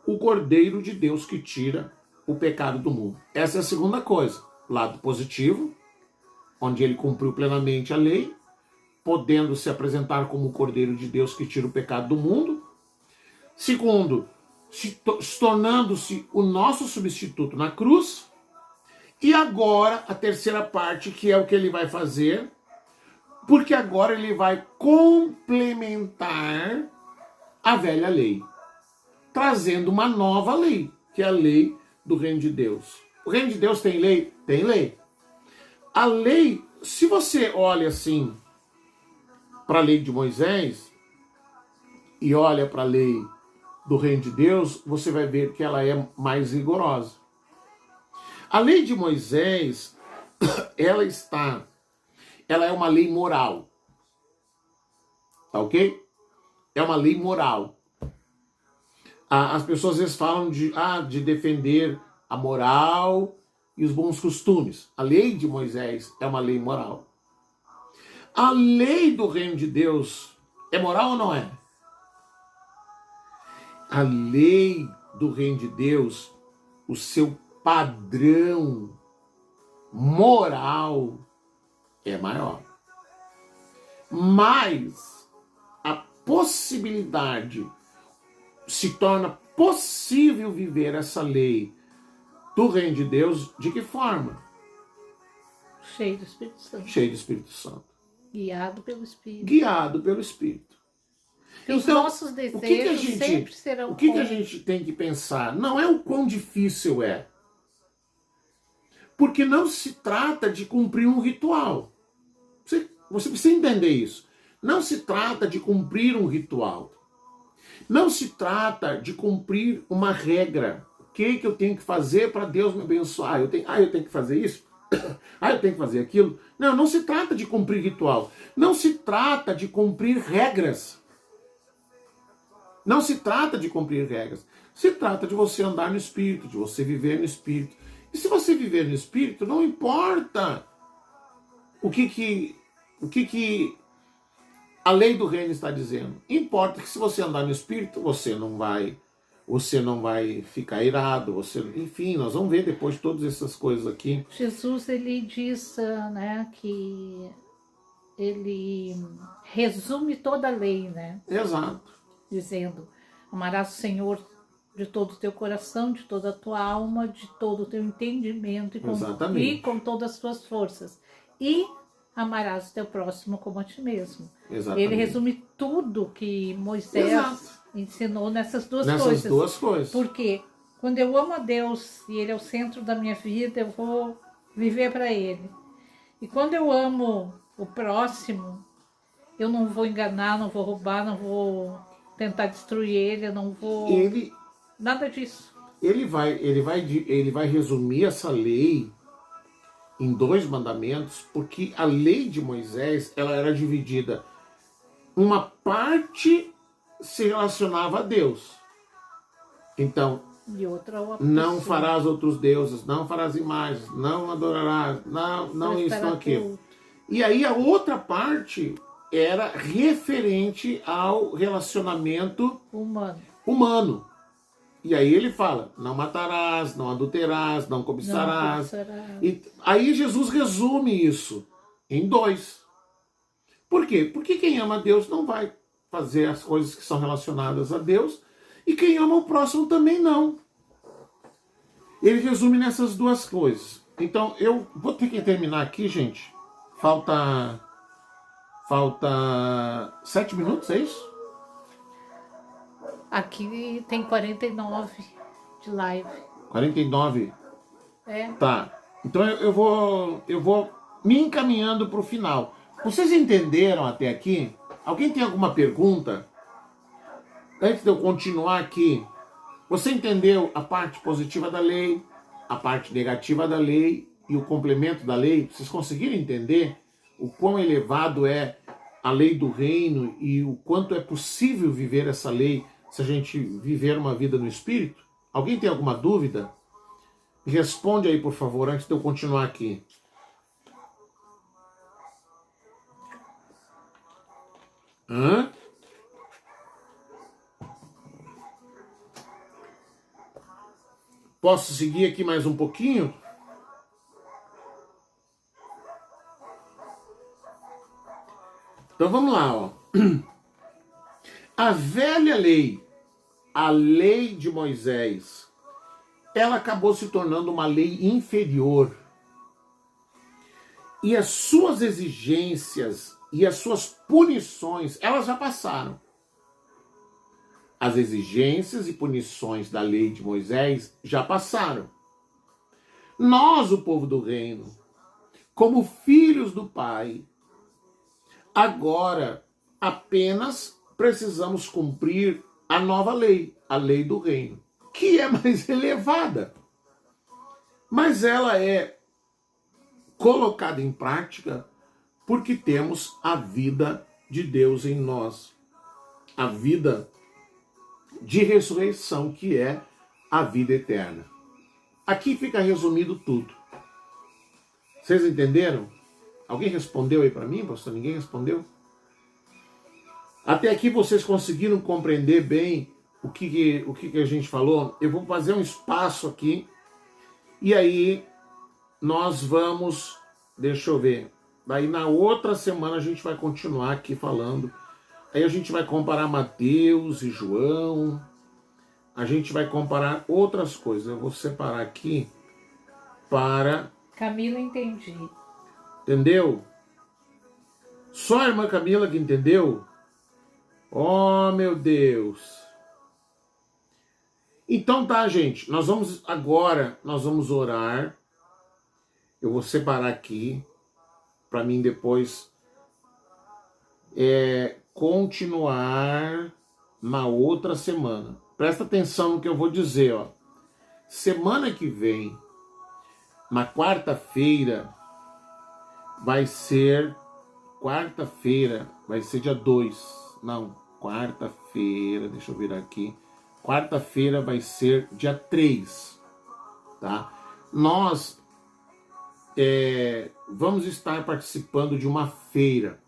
S2: o Cordeiro de Deus que tira o pecado do mundo. Essa é a segunda coisa. Lado positivo, onde ele cumpriu plenamente a lei, podendo se apresentar como o Cordeiro de Deus que tira o pecado do mundo. Segundo, tornando-se o nosso substituto na cruz. E agora, a terceira parte, que é o que ele vai fazer, porque agora ele vai complementar a velha lei, trazendo uma nova lei, que é a lei do reino de Deus. O reino de Deus tem lei? Tem lei. A lei, se você olha assim para a lei de Moisés e olha para a lei do reino de Deus, você vai ver que ela é mais rigorosa. A lei de Moisés, ela é uma lei moral. Tá ok? É uma lei moral. As pessoas às vezes falam de defender a moral e os bons costumes. A lei de Moisés é uma lei moral. A lei do reino de Deus é moral ou não é? A lei do reino de Deus, o seu padrão moral é maior. Mas a possibilidade se torna possível viver essa lei do reino de Deus de que forma?
S3: Cheio do Espírito Santo.
S2: Cheio do Espírito Santo.
S3: Guiado pelo Espírito.
S2: Guiado pelo Espírito.
S3: Então, os nossos desejos sempre serão.
S2: O que a gente tem que pensar? Não é o quão difícil é. Porque não se trata de cumprir um ritual. Você precisa entender isso. Não se trata de cumprir um ritual. Não se trata de cumprir uma regra. O que eu tenho que fazer para Deus me abençoar? Eu tenho que fazer isso? Eu tenho que fazer aquilo? Não se trata de cumprir ritual. Não se trata de cumprir regras. Não se trata de cumprir regras. Se trata de você andar no Espírito, de você viver no Espírito. E se você viver no Espírito, não importa o que a lei do reino está dizendo. Importa que se você andar no Espírito, você não vai ficar irado, enfim, nós vamos ver depois todas essas coisas aqui.
S3: Jesus, ele diz, né, que ele resume toda a lei, né?
S2: Exato.
S3: Dizendo, amarás o Senhor de todo o teu coração, de toda a tua alma, de todo o teu entendimento e com todas as tuas forças. E amarás o teu próximo como a ti mesmo.
S2: Exatamente.
S3: Ele resume tudo que Moisés ensinou nessas duas coisas. Porque quando eu amo a Deus e Ele é o centro da minha vida, eu vou viver para Ele. E quando eu amo o próximo, eu não vou enganar, não vou roubar, não vou tentar destruir ele, eu não vou... Nada disso.
S2: Ele vai resumir essa lei em 2 mandamentos, porque a lei de Moisés, ela era dividida. Uma parte se relacionava a Deus. Então,
S3: e outra,
S2: não farás outros deuses, não farás imagens, não adorarás, não isso, não aquilo. E aí a outra parte era referente ao relacionamento humano. E aí ele fala, não matarás, não adulterarás, não cobiçarás. E aí Jesus resume isso em 2. Por quê? Porque quem ama a Deus não vai fazer as coisas que são relacionadas a Deus, e quem ama o próximo também não. Ele resume nessas 2 coisas. Então eu vou ter que terminar aqui, gente. Falta 7 minutos, é isso?
S3: Aqui tem 49 de live.
S2: 49?
S3: É.
S2: Tá. Então eu vou me encaminhando para o final. Vocês entenderam até aqui? Alguém tem alguma pergunta? Antes de eu continuar aqui, você entendeu a parte positiva da lei, a parte negativa da lei e o complemento da lei? Vocês conseguiram entender o quão elevado é a lei do reino e o quanto é possível viver essa lei se a gente viver uma vida no Espírito? Alguém tem alguma dúvida? Responde aí, por favor, antes de eu continuar aqui. Hã? Posso seguir aqui mais um pouquinho? Então vamos lá, ó. A velha lei, a lei de Moisés, ela acabou se tornando uma lei inferior. E as suas exigências e as suas punições, elas já passaram. As exigências e punições da lei de Moisés já passaram. Nós, o povo do reino, como filhos do Pai, agora apenas precisamos cumprir a nova lei, a lei do reino, que é mais elevada. Mas ela é colocada em prática porque temos a vida de Deus em nós. A vida de ressurreição, que é a vida eterna. Aqui fica resumido tudo. Vocês entenderam? Alguém respondeu aí para mim, pastor? Ninguém respondeu? Até aqui vocês conseguiram compreender bem o que a gente falou? Eu vou fazer um espaço aqui e aí nós vamos, deixa eu ver, daí na outra semana a gente vai continuar aqui falando. Aí a gente vai comparar Mateus e João, a gente vai comparar outras coisas. Eu vou separar aqui para...
S3: Camila, entendi.
S2: Entendeu? Só a irmã Camila que entendeu? Oh, meu Deus! Então tá, gente, nós vamos orar. Eu vou separar aqui para mim depois continuar na outra semana. Presta atenção no que eu vou dizer, ó. Semana que vem, na quarta-feira, vai ser dia 2. Não, quarta-feira, deixa eu virar aqui. Quarta-feira vai ser dia 3, tá? Nós vamos estar participando de uma feira.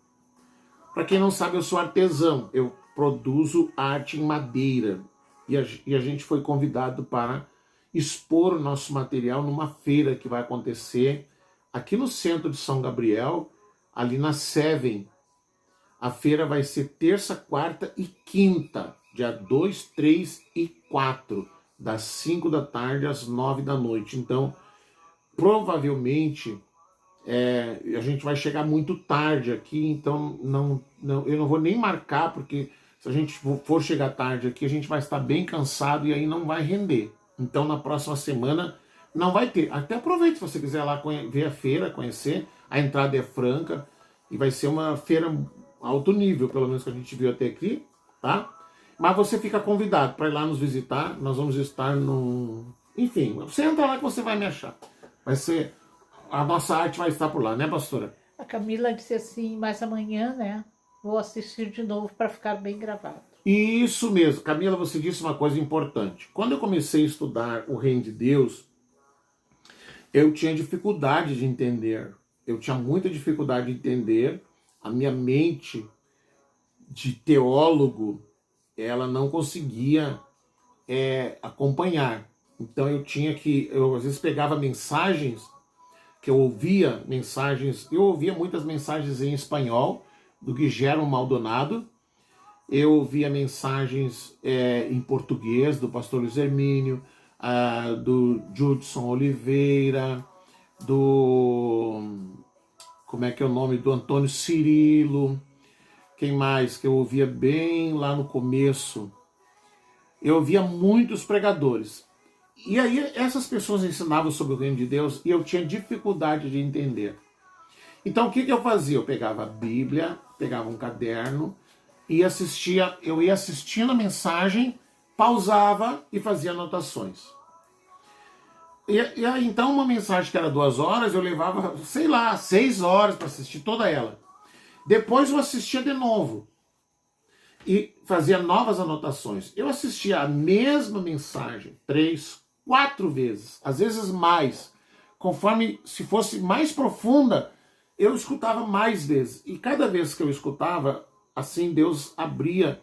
S2: Para quem não sabe, eu sou artesão, eu produzo arte em madeira e a gente foi convidado para expor o nosso material numa feira que vai acontecer aqui no centro de São Gabriel, ali na Seven. A feira vai ser terça, quarta e quinta, dia 2, 3 e 4, das 5 da tarde às 9 da noite. Então, provavelmente... a gente vai chegar muito tarde aqui, então eu não vou nem marcar, porque se a gente for chegar tarde aqui, a gente vai estar bem cansado e aí não vai render. Então na próxima semana não vai ter. Até aproveite se você quiser ir lá ver a feira, conhecer. A entrada é franca e vai ser uma feira alto nível, pelo menos que a gente viu até aqui, tá? Mas você fica convidado para ir lá nos visitar. Nós vamos estar Enfim, você entra lá que você vai me achar. Vai ser... A nossa arte vai estar por lá, né, pastora?
S3: A Camila disse assim, mas amanhã, né, vou assistir de novo para ficar bem gravado.
S2: Isso mesmo. Camila, você disse uma coisa importante. Quando eu comecei a estudar o Reino de Deus, eu tinha dificuldade de entender. Eu tinha muita dificuldade de entender. A minha mente de teólogo, ela não conseguia acompanhar. Então eu às vezes pegava mensagens, que eu ouvia muitas mensagens em espanhol, do Guilherme Maldonado, eu ouvia mensagens em português, do pastor Luiz Hermínio, do Judson Oliveira, como é que é o nome? Do Antônio Cirilo, quem mais que eu ouvia bem lá no começo? Eu ouvia muitos pregadores. E aí essas pessoas ensinavam sobre o reino de Deus e eu tinha dificuldade de entender. Então o que eu fazia? Eu pegava a Bíblia, pegava um caderno e eu ia assistindo a mensagem, pausava e fazia anotações. E aí então uma mensagem que era 2 horas, eu levava, 6 horas para assistir toda ela. Depois eu assistia de novo e fazia novas anotações. Eu assistia a mesma mensagem 3, 4 vezes, às vezes mais. Conforme se fosse mais profunda, eu escutava mais vezes. E cada vez que eu escutava, assim Deus abria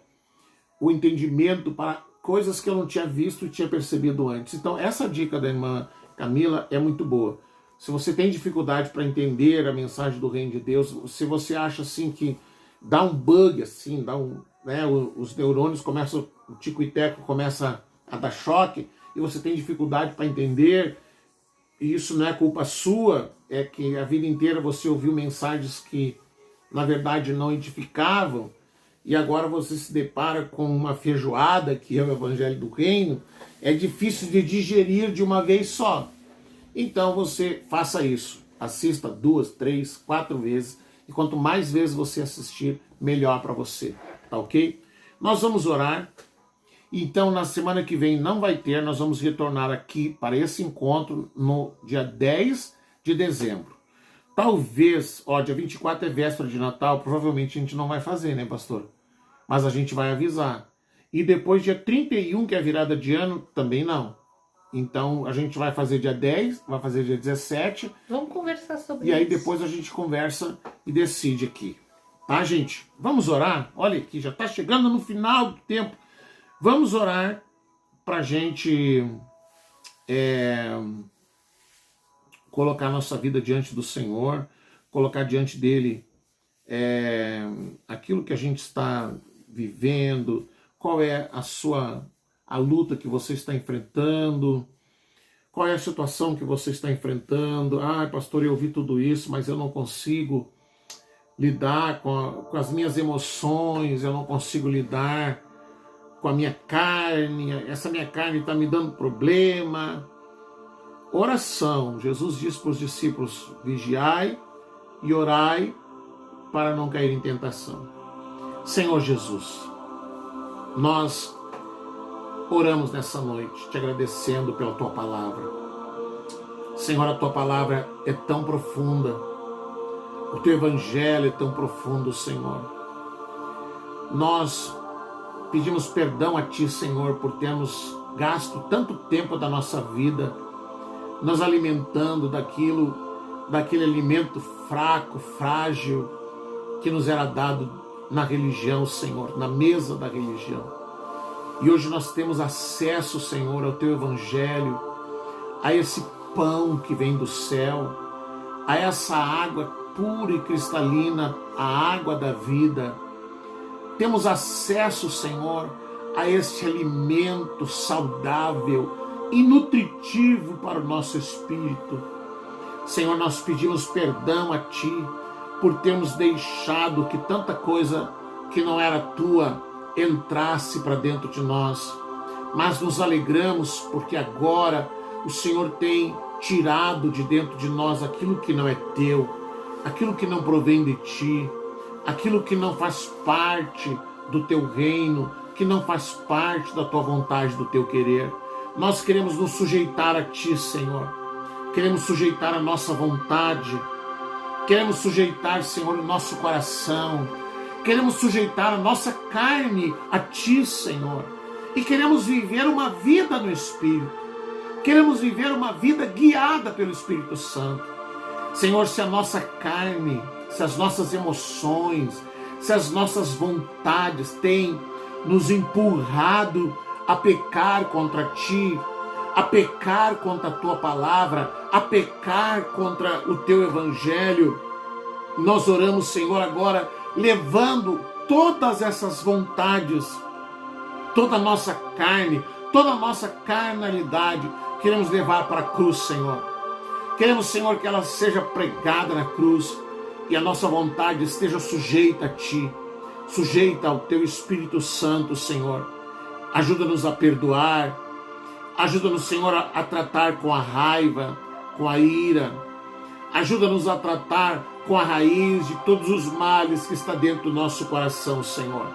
S2: o entendimento para coisas que eu não tinha visto e tinha percebido antes. Então essa dica da irmã Camila é muito boa. Se você tem dificuldade para entender a mensagem do reino de Deus, se você acha assim que dá um bug, assim, os neurônios começam, o tico e teco começa a dar choque, e você tem dificuldade para entender, e isso não é culpa sua, é que a vida inteira você ouviu mensagens que na verdade não edificavam, e agora você se depara com uma feijoada, que é o Evangelho do Reino, é difícil de digerir de uma vez só. Então você faça isso. Assista 2, 3, 4 vezes. E quanto mais vezes você assistir, melhor para você. Tá ok? Nós vamos orar. Então na semana que vem não vai ter. Nós vamos retornar aqui para esse encontro no dia 10 de dezembro. Talvez, dia 24 é véspera de Natal. Provavelmente a gente não vai fazer, né, pastor? Mas a gente vai avisar. E depois dia 31, que é a virada de ano, também não. Então, a gente vai fazer dia 10, vai fazer dia 17.
S3: Vamos conversar sobre isso.
S2: E aí depois a gente conversa e decide aqui. Tá, gente? Vamos orar? Olha aqui, já está chegando no final do tempo. Vamos orar para a gente colocar nossa vida diante do Senhor, colocar diante dele aquilo que a gente está vivendo, qual é a luta que você está enfrentando, qual é a situação que você está enfrentando. Pastor, eu ouvi tudo isso, mas eu não consigo lidar com as minhas emoções, eu não consigo lidar com a minha carne, essa minha carne está me dando problema. Oração, Jesus disse para os discípulos, vigiai e orai para não cair em tentação. Senhor Jesus, nós oramos nessa noite, te agradecendo pela tua palavra. Senhor, a tua palavra é tão profunda, o teu evangelho é tão profundo, Senhor. Nós pedimos perdão a ti, Senhor, por termos gasto tanto tempo da nossa vida nos alimentando daquele alimento fraco, frágil, que nos era dado na religião, Senhor, na mesa da religião. E hoje nós temos acesso, Senhor, ao teu evangelho, a esse pão que vem do céu, a essa água pura e cristalina, a água da vida. Temos acesso, Senhor, a este alimento saudável e nutritivo para o nosso espírito. Senhor, nós pedimos perdão a ti por termos deixado que tanta coisa que não era tua entrasse para dentro de nós, mas nos alegramos porque agora o Senhor tem tirado de dentro de nós aquilo que não é teu, aquilo que não provém de ti, aquilo que não faz parte do teu reino, que não faz parte da tua vontade, do teu querer. Nós queremos nos sujeitar a ti, Senhor, queremos sujeitar a nossa vontade, queremos sujeitar, Senhor, o nosso coração, queremos sujeitar a nossa carne a ti, Senhor, e queremos viver uma vida no Espírito, queremos viver uma vida guiada pelo Espírito Santo. Senhor, se a nossa carne, se as nossas emoções, se as nossas vontades têm nos empurrado a pecar contra ti, a pecar contra a tua palavra, a pecar contra o teu evangelho, nós oramos, Senhor, agora levando todas essas vontades, toda a nossa carne, toda a nossa carnalidade, queremos levar para a cruz, Senhor. Queremos, Senhor, que ela seja pregada na cruz e a nossa vontade esteja sujeita a ti, sujeita ao teu Espírito Santo, Senhor. Ajuda-nos a perdoar, ajuda-nos, Senhor, a tratar com a raiva, com a ira, ajuda-nos a tratar com a raiz de todos os males que está dentro do nosso coração, Senhor.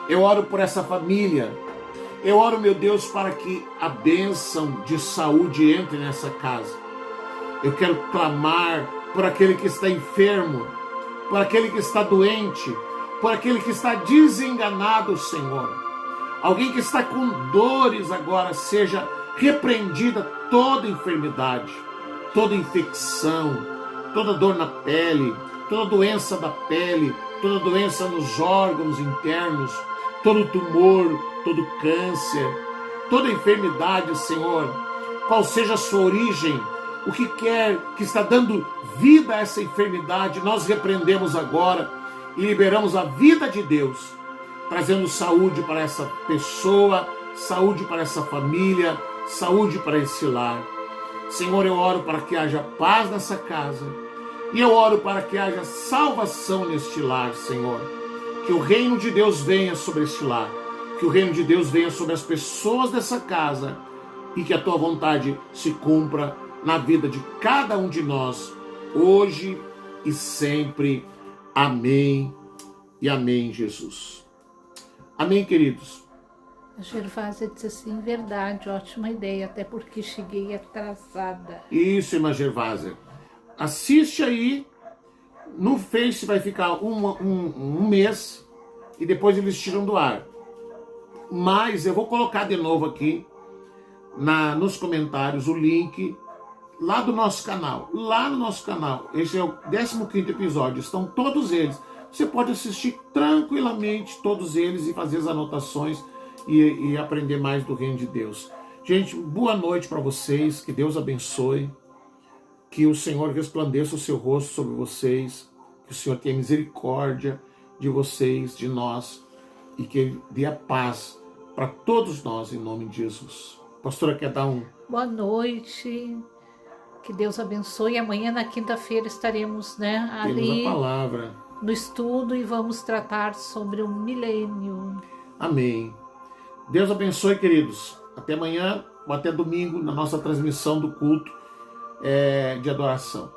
S2: Eu oro por essa família, eu oro, meu Deus, para que a bênção de saúde entre nessa casa. Eu quero clamar por aquele que está enfermo, por aquele que está doente, por aquele que está desenganado, Senhor. Alguém que está com dores agora seja repreendida toda enfermidade, toda infecção, toda dor na pele, toda doença da pele, toda doença nos órgãos internos, todo tumor, todo câncer, toda enfermidade, Senhor, qual seja a sua origem, o que quer que está dando vida a essa enfermidade, nós repreendemos agora e liberamos a vida de Deus, trazendo saúde para essa pessoa, saúde para essa família, saúde para esse lar. Senhor, eu oro para que haja paz nessa casa e eu oro para que haja salvação neste lar, Senhor. Que o reino de Deus venha sobre este lar, que o reino de Deus venha sobre as pessoas dessa casa e que a tua vontade se cumpra na vida de cada um de nós, hoje e sempre. Amém e amém, Jesus. Amém, queridos.
S3: A Gervásia disse assim, verdade, ótima ideia, até porque cheguei atrasada.
S2: Isso, irmã Gervásia. Assiste aí, no Face vai ficar um mês e depois eles tiram do ar. Mas eu vou colocar de novo aqui nos comentários o link lá do nosso canal. Lá no nosso canal, esse é o 15º episódio, estão todos eles. Você pode assistir tranquilamente todos eles e fazer as anotações e aprender mais do reino de Deus. Gente, boa noite para vocês, que Deus abençoe, que o Senhor resplandeça o seu rosto sobre vocês, que o Senhor tenha misericórdia de vocês, de nós, e que Ele dê a paz para todos nós, em nome de Jesus. Pastora, quer dar
S3: Boa noite, que Deus abençoe. Amanhã, na quinta-feira, estaremos ali
S2: a palavra
S3: no estudo e vamos tratar sobre o milênio.
S2: Amém. Deus abençoe, queridos. Até amanhã ou até domingo, na nossa transmissão do culto de adoração.